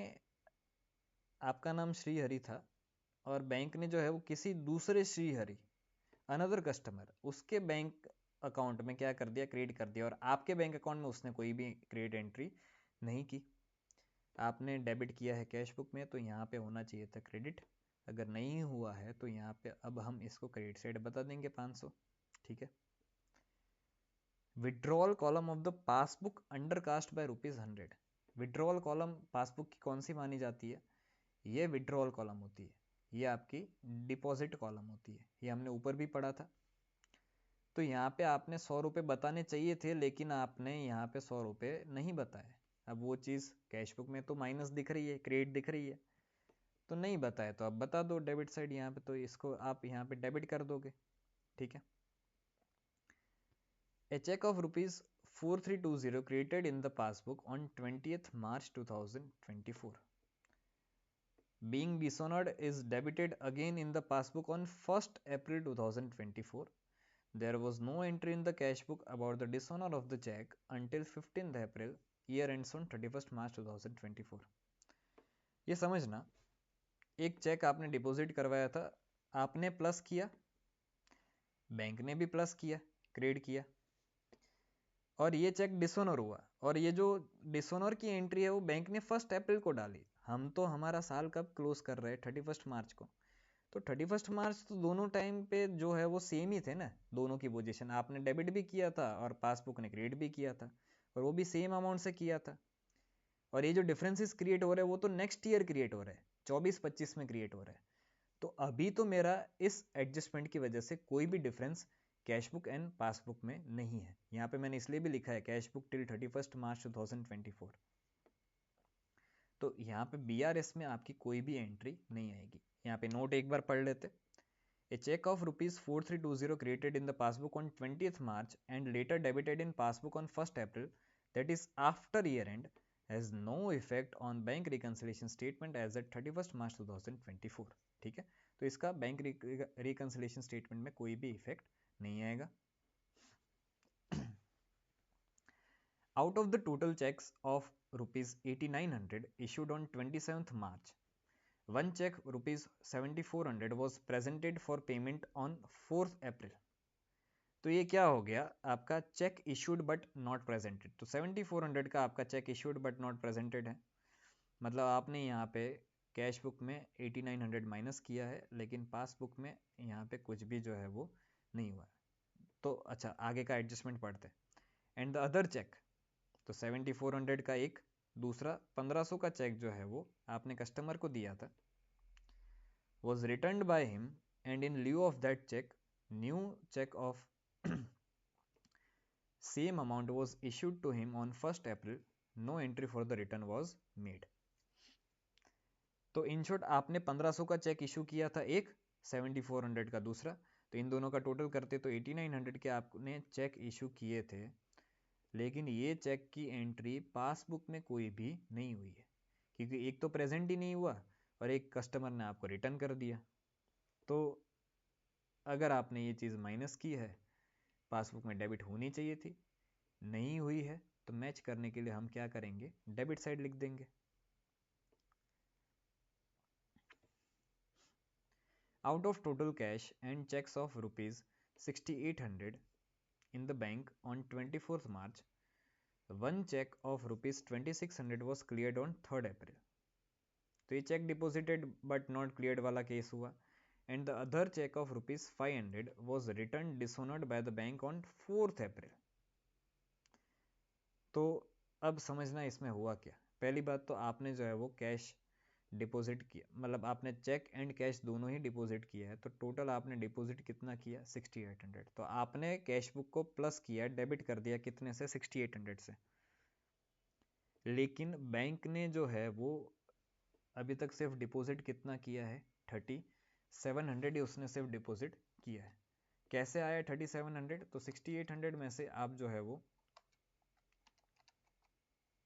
आपका नाम श्रीहरि था और बैंक ने जो है वो किसी दूसरे श्रीहरि, अनदर कस्टमर, उसके बैंक अकाउंट में क्या कर दिया, क्रेडिट कर दिया, और आपके बैंक अकाउंट में उसने कोई भी क्रेडिट एंट्री नहीं की। आपने डेबिट किया है कैश बुक में तो यहाँ पे होना चाहिए था क्रेडिट, अगर नहीं हुआ है तो यहाँ पे अब हम इसको क्रेडिट साइड बता देंगे 500। ठीक है। Withdrawal column of the passbook under cast by ₹100। Withdrawal column passbook की कौन सी मानी जाती है? ये विड्रॉल कॉलम होती है, ये आपकी डिपॉजिट कॉलम होती है, ये हमने ऊपर भी पढ़ा था। तो यहाँ पे आपने 100 रुपये बताने चाहिए थे, लेकिन आपने यहाँ पे 100 रुपये नहीं बताए। अब वो चीज़ कैश बुक में तो माइनस दिख रही है, क्रेडिट दिख रही है, तो नहीं बताए तो अब बता दो डेबिट साइड यहाँ पे, तो इसको आप यहाँ पे डेबिट कर दोगे। ठीक है। A check of ₹4320 created in the passbook on 20th March 2024. Being dishonored is debited again in the passbook on 1st April 2024. There was no entry in the cash book about the dishonor of the check until 15th April, year ends on 31st March 2024. ये समझना, एक check आपने deposit करवाया था, आपने plus किया, bank ने भी प्लस किया, क्रेडिट किया, और ये चेक डिसोनर हुआ, और ये जो डिसोनर की एंट्री है वो बैंक ने 1 अप्रैल को डाली। हम तो हमारा साल कब क्लोज कर रहे हैं? 31 मार्च को। तो 31 मार्च तो दोनों टाइम पे जो है वो सेम ही थे ना, दोनों की पोजीशन। आपने डेबिट भी किया था और पासबुक ने क्रेडिट भी किया था, और वो भी सेम अमाउंट से किया था। और ये जो डिफरेंसेस क्रिएट हो रहे हैं वो तो नेक्स्ट ईयर क्रिएट हो रहे हैं, 24-25 में क्रिएट हो रहा है। तो अभी तो मेरा इस एडजस्टमेंट की वजह से कोई भी difference cash book and passbook में नहीं है। यहाँ पे मैंने इसलिए भी लिखा है कैश बुक टिल 31 मार्च 2024। तो यहाँ पे BRS में आपकी कोई भी एंट्री नहीं आएगी। यहाँ पे नोट एक बार पढ़ लेते। A check of ₹4320 created in the passbook on 20th March and later debited in passbook on 1st April, that is after year end, has no effect on bank reconciliation statement as at 31st March 2024. ठीक है, तो इसका bank reconciliation statement में कोई भी effect नहीं आएगा। Out of the total checks of ₹8900 issued on 27th March, one check ₹7400 was presented for payment on 4th April. तो ये क्या हो गया आपका? Check issued but not presented. तो 7400 का आपका check issued but not presented है, मतलब आपने यहाँ पे कैश बुक में 8900 माइनस किया है, लेकिन पासबुक में यहाँ पे कुछ भी जो है वो नहीं हुआ। तो अच्छा, आगे का एडजस्टमेंट पढ़ते हैं। एंड द अदर चेक, तो 7400 का एक दूसरा 1500 का चेक जो है वो आपने कस्टमर को दिया था, was returned by him, and in lieu of that check, new check of same amount was issued to him on 1st April. No entry for the return was made. तो in short आपने 1500 का check issue किया था एक, 7400 का दूसरा, तो इन दोनों का टोटल करते तो 8900 के आपने चेक इशू किए थे, लेकिन ये चेक की एंट्री पासबुक में कोई भी नहीं हुई है, क्योंकि एक तो प्रेजेंट ही नहीं हुआ और एक कस्टमर ने आपको रिटर्न कर दिया। तो अगर आपने ये चीज़ माइनस की है, पासबुक में डेबिट होनी चाहिए थी, नहीं हुई है, तो मैच करने के लिए हम क्या करेंगे? डेबिट साइड लिख देंगे। Out of total cash and checks of ₹6800 in the bank on 24th March, one check of ₹2600 was cleared on 3rd April. तो ये cheque deposited but not cleared वाला केस हुआ। And the other cheque of ₹500 was returned dishonored by the bank on 4th April. तो अब समझना इसमें हुआ क्या। पहली बात तो आपने जो है वो कैश डिपॉजिट किया, मतलब आपने चेक एंड कैश दोनों ही डिपॉजिट किया है, तो टोटल आपने डिपॉजिट कितना किया? 6800। तो आपने कैश बुक को प्लस किया, डेबिट कर दिया कितने से? 6800 से। लेकिन बैंक ने जो है वो अभी तक सिर्फ डिपॉजिट कितना किया है? 3700 ही उसने सिर्फ डिपॉजिट किया है। कैसे आया 3700? तो 6800 में से आप जो है वो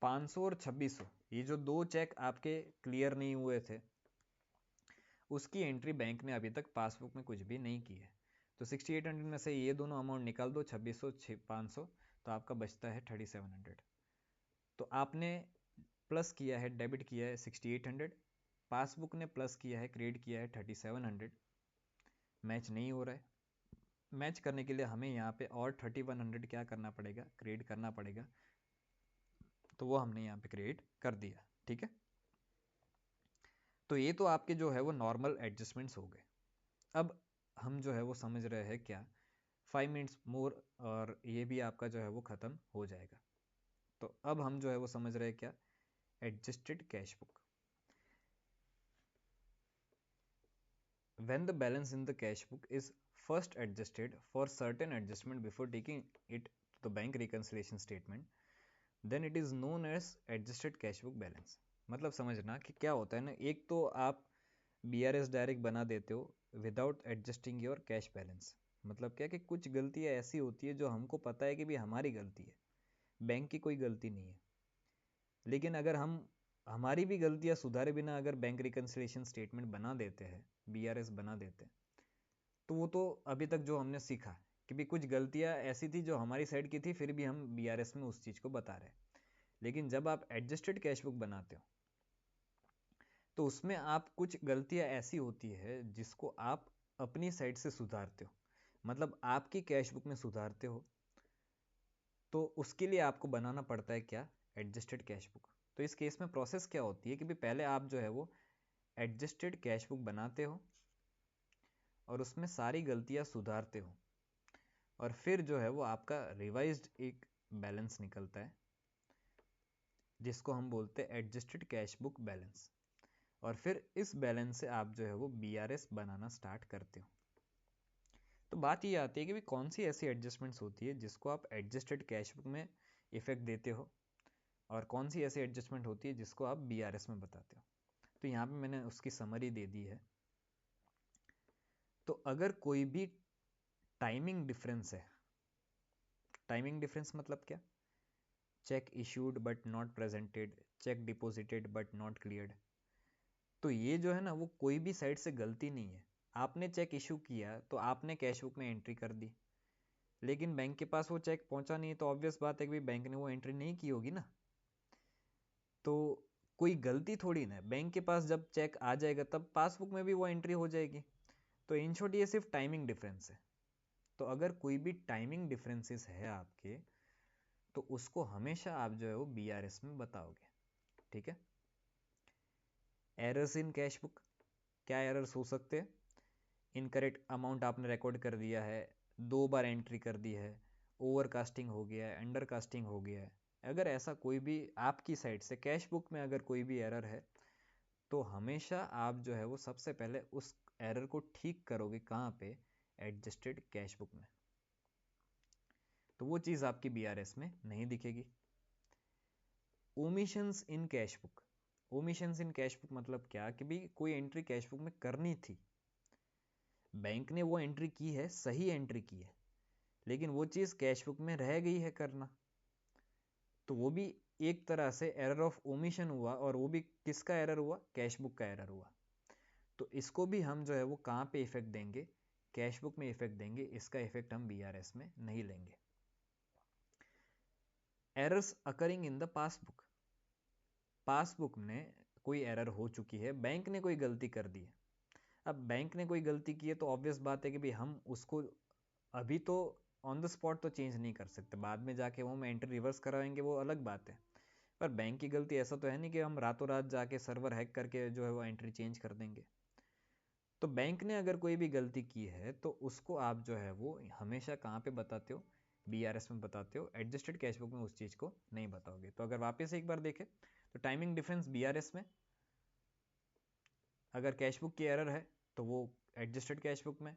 500 और 2600, ये जो दो चेक आपके क्लियर नहीं हुए थे, उसकी एंट्री बैंक ने अभी तक पासबुक में कुछ भी नहीं की है। तो 6800 में से ये दोनों अमाउंट निकाल दो, 2600 500, तो आपका बचता है 3700। तो आपने प्लस किया है, डेबिट किया है 6800, पासबुक ने प्लस किया है, क्रेडिट किया है 3700, मैच नहीं हो रहा है। मैच करने के लिए हमें यहाँ पे और 3100 क्या करना पड़ेगा, क्रिएट करना पड़ेगा। तो वो हमने यहाँ पे क्रिएट कर दिया, ठीक है। तो ये तो आपके जो है वो नॉर्मल एडजस्टमेंट्स हो गए। अब हम जो है वो समझ रहे हैं क्या, 5 मिनट्स मोर और ये भी आपका जो है वो ख़त्म हो जाएगा। तो अब हम जो है वो समझ रहे हैं क्या, adjusted cash book. When the balance in the cash book is first adjusted for certain adjustment before taking it to the bank reconciliation statement, then it is known as adjusted cash book balance। मतलब समझना कि क्या होता है ना, एक तो आप BRS डायरेक्ट बना देते हो without adjusting your cash balance. मतलब क्या कि कुछ गलतियाँ ऐसी होती है जो हमको पता है कि भी हमारी गलती है, बैंक की कोई गलती नहीं है, लेकिन अगर हम हमारी भी गलतियाँ सुधारे बिना अगर बैंक रिकन्सिलिएशन स्टेटमेंट बना देते हैं, BRS बना देते हैं, तो वो तो अभी तक जो हमने सीखा कि भी कुछ गलतियाँ ऐसी थी जो हमारी साइड की थी, फिर भी हम BRS में उस चीज़ को बता रहे हैं। लेकिन जब आप एडजस्टेड कैश बुक बनाते हो तो उसमें आप कुछ गलतियाँ ऐसी होती है जिसको आप अपनी साइड से सुधारते हो, मतलब आपकी कैश बुक में सुधारते हो। तो उसके लिए आपको बनाना पड़ता है क्या, एडजस्टेड कैश बुक। तो इस केस में प्रोसेस क्या होती है कि भी पहले आप जो है वो एडजस्टेड कैश बुक बनाते हो और उसमें सारी गलतियाँ सुधारते हो, और फिर जो है वो आपका रिवाइज्ड एक बैलेंस निकलता है जिसको हम बोलते हैं एडजस्टेड कैश बुक बैलेंस। और फिर इस बैलेंस से आप जो है वो BRS बनाना स्टार्ट करते हो। तो बात ये आती है कि भी कौन सी ऐसी एडजस्टमेंट्स होती है जिसको आप एडजस्टेड कैश बुक में इफेक्ट देते हो, और कौन सी ऐसी एडजस्टमेंट होती है जिसको आप BRS में बताते हो। तो यहाँ पे मैंने उसकी समरी दे दी है। तो अगर कोई भी टाइमिंग डिफरेंस है, टाइमिंग डिफरेंस मतलब क्या, check issued but not presented, check deposited but not cleared, तो ये जो है ना वो कोई भी साइड से गलती नहीं है। आपने चेक इशू किया तो आपने कैश बुक में एंट्री कर दी, लेकिन बैंक के पास वो चेक पहुंचा नहीं, तो ऑब्वियस बात है कि बैंक ने वो एंट्री नहीं की होगी ना। तो कोई गलती थोड़ी ना, बैंक के पास जब चेक आ जाएगा तब पासबुक में भी वो एंट्री हो जाएगी। तो इन शॉर्ट ये सिर्फ टाइमिंग डिफरेंस है। तो अगर कोई भी टाइमिंग डिफरेंसेस है आपके, तो उसको हमेशा आप जो है वो BRS में बताओगे, ठीक है। एरर्स इन कैश बुक, क्या एरर्स हो सकते हैं, इनकरेक्ट अमाउंट आपने रिकॉर्ड कर दिया है, 2 बार एंट्री कर दी है, ओवर कास्टिंग हो गया है, अंडर कास्टिंग हो गया है। अगर ऐसा कोई भी आपकी साइड से कैश बुक में अगर कोई भी एरर है, तो हमेशा आप जो है वो सबसे पहले उस एरर को ठीक करोगे कहाँ पे, एडजस्टेड कैश बुक में। तो वो चीज़ आपकी BRS में नहीं दिखेगी। Omissions in cash book, omissions in cash book मतलब क्या कि भी कोई एंट्री कैश बुक में करनी थी, बैंक ने वो एंट्री की है, सही एंट्री की है, लेकिन वो चीज़ कैश बुक में रह गई है करना, तो वो भी एक तरह से एरर ऑफ ओमिशन हुआ, और वो भी किसका एरर हुआ, कैश बुक का एरर हुआ। तो इसको भी हम जो है वो कहाँ पे इफेक्ट देंगे, कैश बुक में इफेक्ट देंगे, इसका इफेक्ट हम BRS में नहीं लेंगे। Errors occurring in the passbook, passbook में कोई एरर हो चुकी है, बैंक ने कोई गलती कर दी है। अब बैंक ने कोई गलती की है तो ऑब्वियस बात है कि भाई हम उसको अभी तो ऑन द स्पॉट तो चेंज नहीं कर सकते, बाद में जाके वो हम एंट्री रिवर्स कराएंगे, वो अलग बात है। पर बैंक की गलती ऐसा तो है नहीं कि हम रातों रात जाके सर्वर हैक करके जो है वो एंट्री चेंज कर देंगे। तो बैंक ने अगर कोई भी गलती की है तो उसको आप जो है वो हमेशा कहाँ पे बताते हो, BRS में बताते हो, एडजस्टेड कैश बुक में उस चीज़ को नहीं बताओगे। तो अगर वापस एक बार देखें तो टाइमिंग डिफरेंस BRS में, अगर कैश बुक की एरर है तो वो एडजस्टेड कैश बुक में,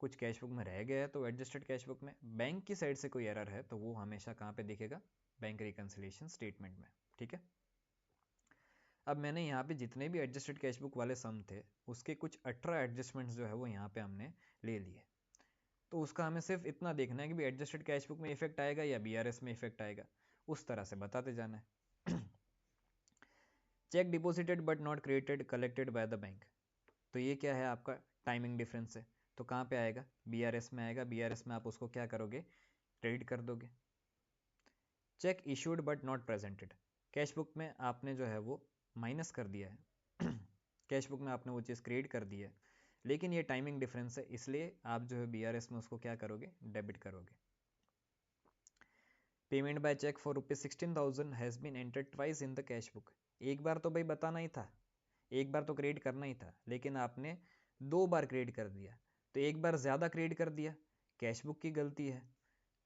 कुछ कैश बुक में रह गया है तो एडजस्टेड कैश बुक में, बैंक की साइड से कोई एरर है तो वो हमेशा कहाँ पे दिखेगा, बैंक रिकन्सिलिएशन स्टेटमेंट में, ठीक है। अब मैंने यहाँ पे जितने भी एडजस्टेड कैश बुक वाले सम थे उसके कुछ 18 एडजस्टमेंट्स जो है वो यहाँ पे हमने ले लिए। तो उसका हमें सिर्फ इतना देखना है कि भी एडजस्टेड कैश बुक में इफेक्ट आएगा या BRS में इफेक्ट आएगा, उस तरह से बताते जाना है। Check deposited but not created collected by the bank, तो ये क्या है आपका टाइमिंग डिफरेंस है, तो कहाँ पे आएगा, BRS में आएगा। BRS में आप उसको क्या करोगे, क्रेडिट कर दोगे। Check issued but not presented, cash book में आपने जो है वो माइनस कर दिया है। कैश बुक में आपने वो चीज़ क्रिएट कर दी है, लेकिन ये टाइमिंग डिफरेंस है, इसलिए आप जो है BRS में उसको क्या करोगे, डेबिट करोगे। Payment by cheque for ₹16,000 has been entered twice in the cash book. एक बार तो भाई बताना ही था, एक बार तो क्रेडिट करना ही था, लेकिन आपने 2 बार क्रेडिट कर दिया, तो एक बार ज़्यादा क्रेडिट कर दिया, कैश बुक की गलती है।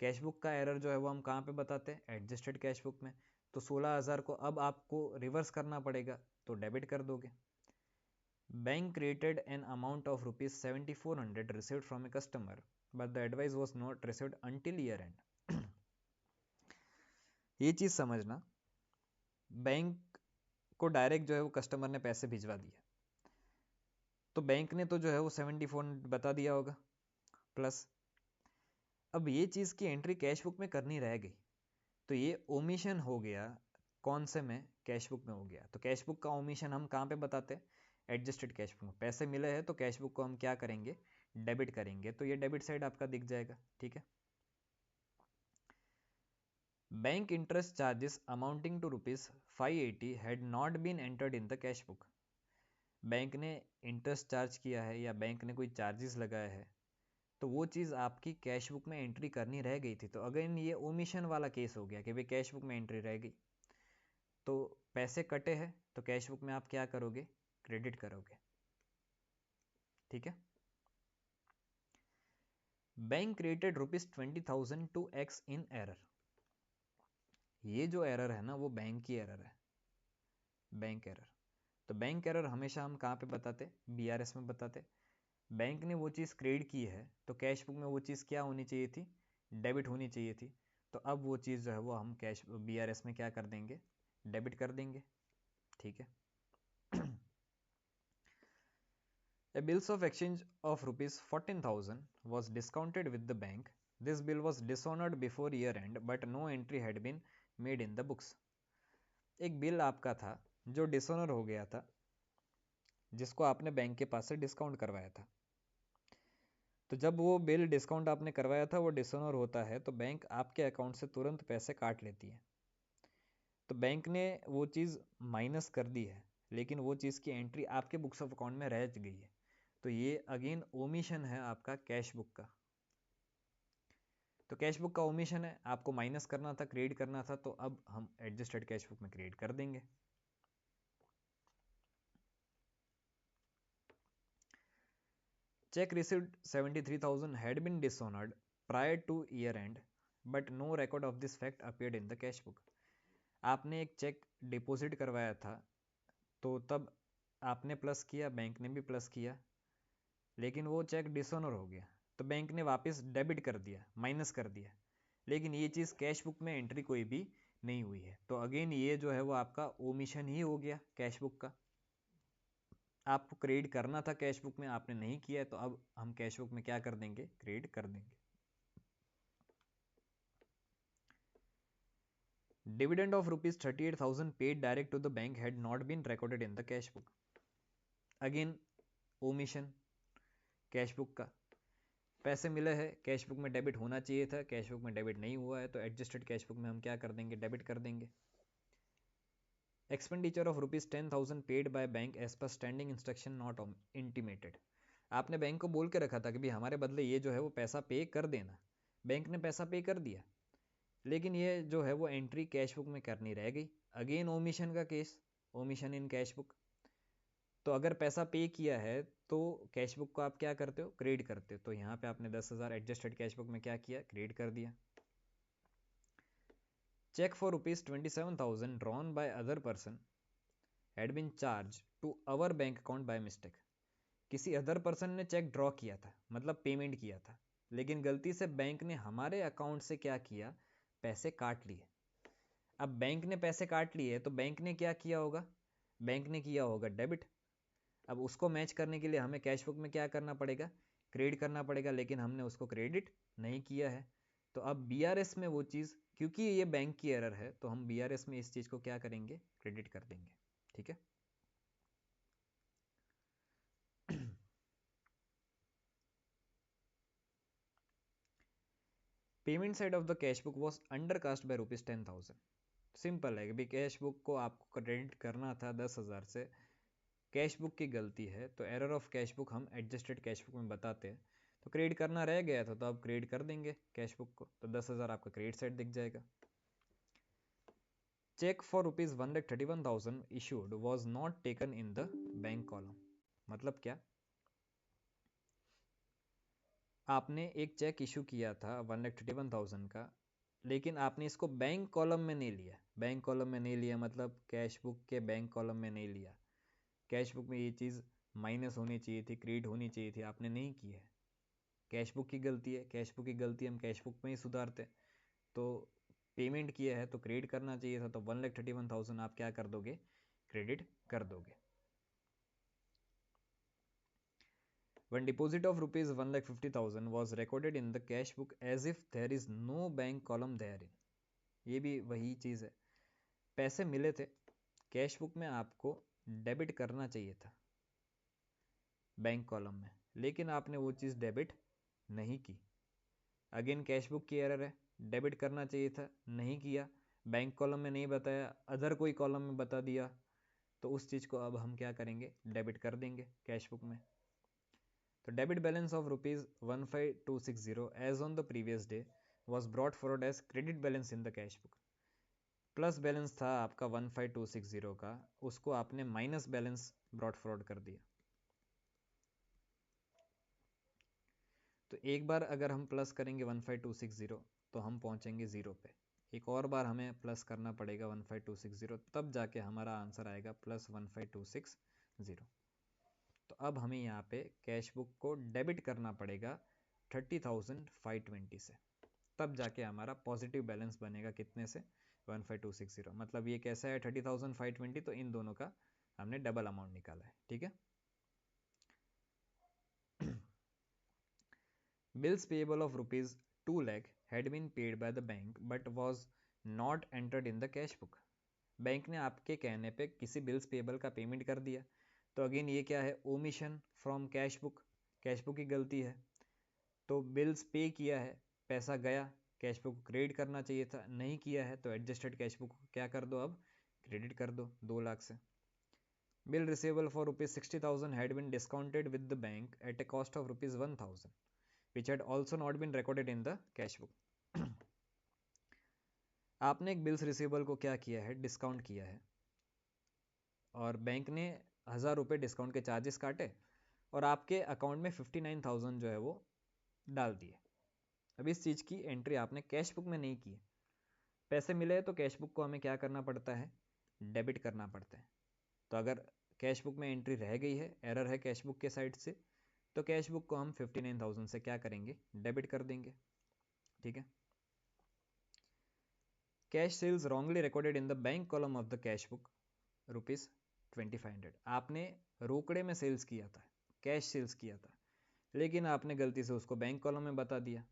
कैश बुक का एरर जो है वो हम कहाँ पे बताते हैं, एडजस्टेड कैश बुक में। तो 16,000 को अब आपको रिवर्स करना पड़ेगा, तो डेबिट कर दोगे। Bank created an amount of ₹7,400 received from a customer but the advice was not received until year and. ये चीज़ समझना, बैंक को डायरेक्ट जो है वो कस्टमर ने पैसे भिजवा दिए, तो बैंक ने तो जो है वो 74 बता दिया होगा प्लस। अब ये चीज़ की एंट्री कैश बुक में करनी रह गई, तो ये ओमिशन हो गया। कौन से में, कैश बुक में हो गया। तो कैश बुक का ओमिशन हम कहाँ पे बताते हैं, एडजस्टेड कैश बुक में। पैसे मिले हैं तो कैश बुक को हम क्या करेंगे, डेबिट करेंगे, तो ये डेबिट साइड आपका दिख जाएगा, ठीक है। Bank interest charges amounting to ₹580 had not been entered in the cash book. Bank ने इंटरेस्ट चार्ज किया है या बैंक ने कोई चार्जेस लगाया है, तो वो चीज़ आपकी कैश बुक में एंट्री करनी रह गई थी। तो अगेन ये ओमिशन वाला केस हो गया कि भाई कैश बुक में एंट्री रह गई, तो पैसे कटे हैं, तो कैश बुक में आप क्या करोगे, क्रेडिट करोगे, ठीक है। Bank created ₹20,000 to X in error. ये जो एरर है ना वो बैंक की एरर है, बैंक एरर। तो बैंक एरर हमेशा हम कहाँ पे बताते, BRS में बताते। बैंक ने वो चीज़ क्रेडिट की है, तो कैश बुक में वो चीज़ क्या होनी चाहिए थी, डेबिट होनी चाहिए थी। तो अब वो चीज़ जो है वो हम कैश BRS में क्या कर देंगे, डेबिट कर देंगे, ठीक है। A bills of exchange of ₹14,000 was discounted with the bank. This bill was dishonored before year end, but no entry had been made in the books. एक बिल आपका था जो डिसऑनर हो गया था, जिसको आपने बैंक के पास से डिस्काउंट करवाया था। तो जब वो बिल डिस्काउंट आपने करवाया था वो डिसऑनर होता है, तो बैंक आपके अकाउंट से तुरंत पैसे काट लेती है। तो बैंक ने वो चीज़ माइनस कर दी है, लेकिन वो चीज़ की एंट्री आपके बुक्स ऑफ अकाउंट में रह गई है। तो ये अगेन ओमिशन है आपका कैश बुक का। तो कैश बुक का ओमिशन है, आपको माइनस करना था, क्रिएट करना था, तो अब हम एडजस्टेड कैश बुक में क्रिएट कर देंगे। Check received 73,000 had been dishonored prior to year end, but no record of this fact appeared in the cash book. आपने एक चेक डिपॉजिट करवाया था, तो तब आपने प्लस किया, बैंक ने भी प्लस किया, लेकिन वो चेक डिसऑनर हो गया, तो बैंक ने वापस डेबिट कर दिया, माइनस कर दिया, लेकिन ये चीज़ कैश बुक में एंट्री कोई भी नहीं हुई है। तो अगेन ये जो है वो आपका ओमिशन ही हो गया कैश बुक का। आपको क्रेडिट करना था कैश बुक में, आपने नहीं किया है, तो अब हम कैश बुक में क्या कर देंगे, क्रेडिट कर देंगे। Dividend of ₹38,000 paid direct to the bank had not been recorded in the cash book. Again omission cash book का। पैसे मिले हैं, कैश बुक में डेबिट होना चाहिए था, कैश बुक में डेबिट नहीं हुआ है, तो एडजस्टेड कैश बुक में हम क्या कर देंगे, डेबिट कर देंगे। Expenditure of ₹10,000 paid by bank as per standing instruction not intimated. आपने बैंक को बोल के रखा था कि भाई हमारे बदले ये जो है वो पैसा पे कर देना, बैंक ने पैसा पे कर दिया, लेकिन ये जो है वो एंट्री कैश बुक में करनी रह गई। अगेन ओमिशन का case, omission in cash book. तो अगर पैसा पे किया है तो कैश बुक को आप क्या करते हो, क्रेडिट करते हो। तो यहाँ पे आपने 10,000 एडजस्टेड कैश बुक में क्या किया, क्रेडिट कर दिया। Cheque for ₹27,000 drawn by other person had been charge to our bank account by mistake. किसी अदर पर्सन ने चेक ड्रॉ किया था, मतलब पेमेंट किया था, लेकिन गलती से बैंक ने हमारे अकाउंट से क्या किया, पैसे काट लिए। अब बैंक ने पैसे काट लिए तो बैंक ने क्या किया होगा, बैंक ने किया होगा डेबिट। अब उसको मैच करने के लिए हमें कैश बुक में क्या करना पड़ेगा, क्रेडिट करना पड़ेगा, लेकिन हमने उसको क्रेडिट नहीं किया है। तो अब BRS में वो चीज़, क्योंकि ये बैंक की एरर है, तो हम BRS में इस चीज़ को क्या करेंगे, क्रेडिट कर देंगे, ठीक है। Payment side of the cash book was undercast bye ₹10,000। Simple है कि कैश बुक को आपको क्रेडिट करना था 10,000 से, कैश बुक की गलती है तो एरर ऑफ कैश बुक हम एडजस्टेड कैश बुक में बताते हैं, तो क्रेडिट करना रह गया था तो अब क्रेडिट कर देंगे कैश बुक को, तो 10,000 आपका क्रेडिट साइड दिख जाएगा। Cheque for ₹1,31,000 issued was not taken in the bank column. मतलब क्या, आपने एक चेक इशू किया था 1,31,000 का, लेकिन आपने इसको बैंक कॉलम में नहीं लिया। बैंक कॉलम में नहीं लिया मतलब कैश बुक के बैंक कॉलम में नहीं लिया। कैश बुक में ये चीज़ माइनस होनी चाहिए थी, क्रेडिट होनी चाहिए थी, आपने नहीं की है। कैश बुक की गलती है, कैश बुक की गलती हम कैश बुक में ही सुधारते। तो पेमेंट किया है तो क्रेडिट करना चाहिए था, तो 1,31,000 आप क्या कर दोगे, क्रेडिट कर दोगे। When deposit of rupees 1,50,000 was recorded in the cash book as if there is no bank column therein। ये भी वही चीज़ है, पैसे मिले थे, कैश बुक में आपको डेबिट करना चाहिए था बैंक कॉलम में, लेकिन आपने वो चीज़ डेबिट नहीं की। अगेन कैश बुक की एरर है, डेबिट करना चाहिए था, नहीं किया, बैंक कॉलम में नहीं बताया, अदर कोई कॉलम में बता दिया, तो उस चीज़ को अब हम क्या करेंगे, डेबिट कर देंगे कैश बुक में। तो debit balance of ₹15260 as on the previous day was brought forward as credit balance in the cash book. Plus balance था आपका 15260 का, उसको आपने माइनस बैलेंस ब्रॉट फॉरवर्ड कर दिया। तो एक बार अगर हम प्लस करेंगे 15260 तो हम पहुंचेंगे 0 पे। एक और बार हमें प्लस करना पड़ेगा 15260, तब जाके हमारा आंसर आएगा प्लस 15260। तो अब हमें यहाँ पे कैश बुक को डेबिट करना पड़ेगा 30,520 से, तब जाके हमारा पॉजिटिव बैलेंस बनेगा कितने से, 15260। मतलब ये कैसा है 30,520, तो इन दोनों का हमने डबल अमाउंट निकाला है, ठीक है। Bills payable of ₹2 lakh had been paid by the bank but was not entered in the cash book। Bank ने आपके कहने पे किसी बिल्स पेबल का पेमेंट कर दिया, तो अगेन ये क्या है, omission from cash book, cash book की गलती है। तो बिल्स पे किया है, पैसा गया, कैश बुक को क्रेडिट करना चाहिए था, नहीं किया है, तो एडजस्टेड कैश बुक को क्या कर दो, अब क्रेडिट कर दो 2 लाख से। Bill receivable for ₹60,000 had been discounted with the bank at a cost of ₹1,000 which had also not been recorded in the cash book। आपने एक बिल्स रिसीवेबल को क्या किया है, डिस्काउंट किया है, और बैंक ने 1,000 रुपये डिस्काउंट के चार्जेस काटे और आपके अकाउंट में 59,000 जो है वो डाल दिए। अब इस चीज़ की एंट्री आपने कैश बुक में नहीं की। पैसे मिले तो कैश बुक को हमें क्या करना पड़ता है, डेबिट करना पड़ता है। तो अगर कैश बुक में एंट्री रह गई है, एरर है कैश बुक के साइड से, तो कैश बुक को हम 59,000 से क्या करेंगे, डेबिट कर देंगे, ठीक है। Cash sales wrongly recorded in the bank column of the cash book ₹2500। आपने रोकड़े में सेल्स किया था, कैश सेल्स किया था, लेकिन आपने गलती से उसको बैंक कॉलम में बता दिया।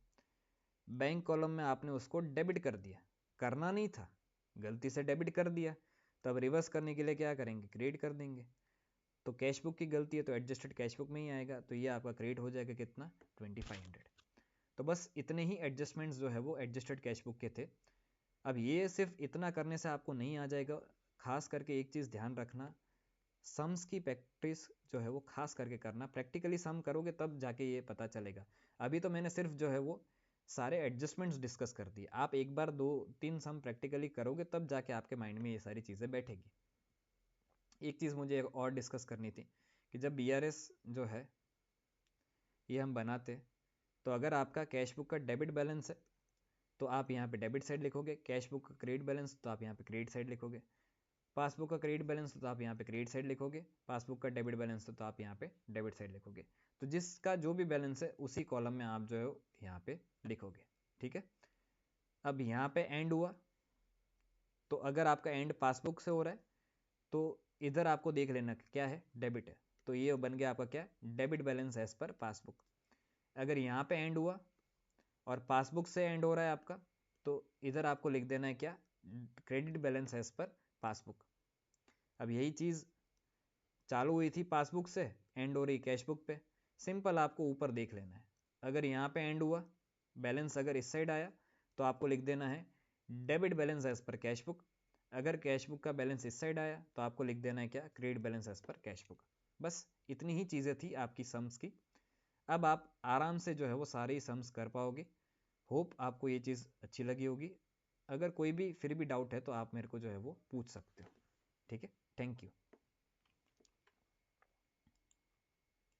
बैंक कॉलम में आपने उसको डेबिट कर दिया, करना नहीं था, गलती से डेबिट कर दिया, तो अब रिवर्स करने के लिए क्या करेंगे, क्रेडिट कर देंगे। तो कैश बुक की गलती है तो एडजस्टेड कैश बुक में ही आएगा, तो ये आपका क्रेडिट हो जाएगा कितना, 2500। तो बस इतने ही एडजस्टमेंट्स जो है वो एडजस्टेड कैश बुक के थे। अब ये सिर्फ इतना करने से आपको नहीं आ जाएगा, खास करके एक चीज़ ध्यान रखना, सम्स की प्रैक्टिस जो है वो खास करके करना, प्रैक्टिकली सम करोगे तब जाके ये पता चलेगा। अभी तो मैंने सिर्फ जो है वो सारे एडजस्टमेंट्स डिस्कस कर दिए, आप एक बार 2-3 सम प्रैक्टिकली करोगे तब जाके आपके माइंड में ये सारी चीज़ें बैठेगी। एक चीज़ मुझे और डिस्कस करनी थी कि जब BRS जो है ये हम बनाते, तो अगर आपका कैश बुक का डेबिट बैलेंस है तो आप यहाँ पे डेबिट साइड लिखोगे, कैश बुक का क्रेडिट बैलेंस तो आप यहाँ पे क्रेडिट साइड लिखोगे, पासबुक का क्रेडिट बैलेंस तो आप यहाँ पे क्रेडिट साइड लिखोगे, पासबुक का डेबिट बैलेंस तो आप यहाँ पे डेबिट साइड लिखोगे। तो जिसका जो भी बैलेंस है उसी कॉलम में आप जो है यहाँ पे लिखोगे, ठीक है। अब यहाँ पे एंड हुआ, तो अगर आपका एंड पासबुक से हो रहा है तो इधर आपको देख लेना क्या है, डेबिट है, तो ये बन गया आपका क्या, debit balance as per passbook. अगर यहाँ पे एंड हुआ और पासबुक से एंड हो रहा है आपका, तो इधर आपको लिख देना है क्या, credit balance as per passbook. अब यही चीज़ चालू हुई थी पासबुक से, एंड हो रही कैश बुक पे, सिंपल आपको ऊपर देख लेना है। अगर यहाँ पे एंड हुआ, बैलेंस अगर इस साइड आया तो आपको लिख देना है debit balance as per cash book. अगर कैश बुक का बैलेंस इस साइड आया तो आपको लिख देना है क्या, credit balance as per cash book. बस इतनी ही चीज़ें थी आपकी सम्स की। अब आप आराम से जो है वो सारे सम्स कर पाओगे। होप आपको ये चीज़ अच्छी लगी होगी। अगर कोई भी फिर भी डाउट है तो आप मेरे को जो है वो पूछ सकते हो। ठीक है, थैंक यू।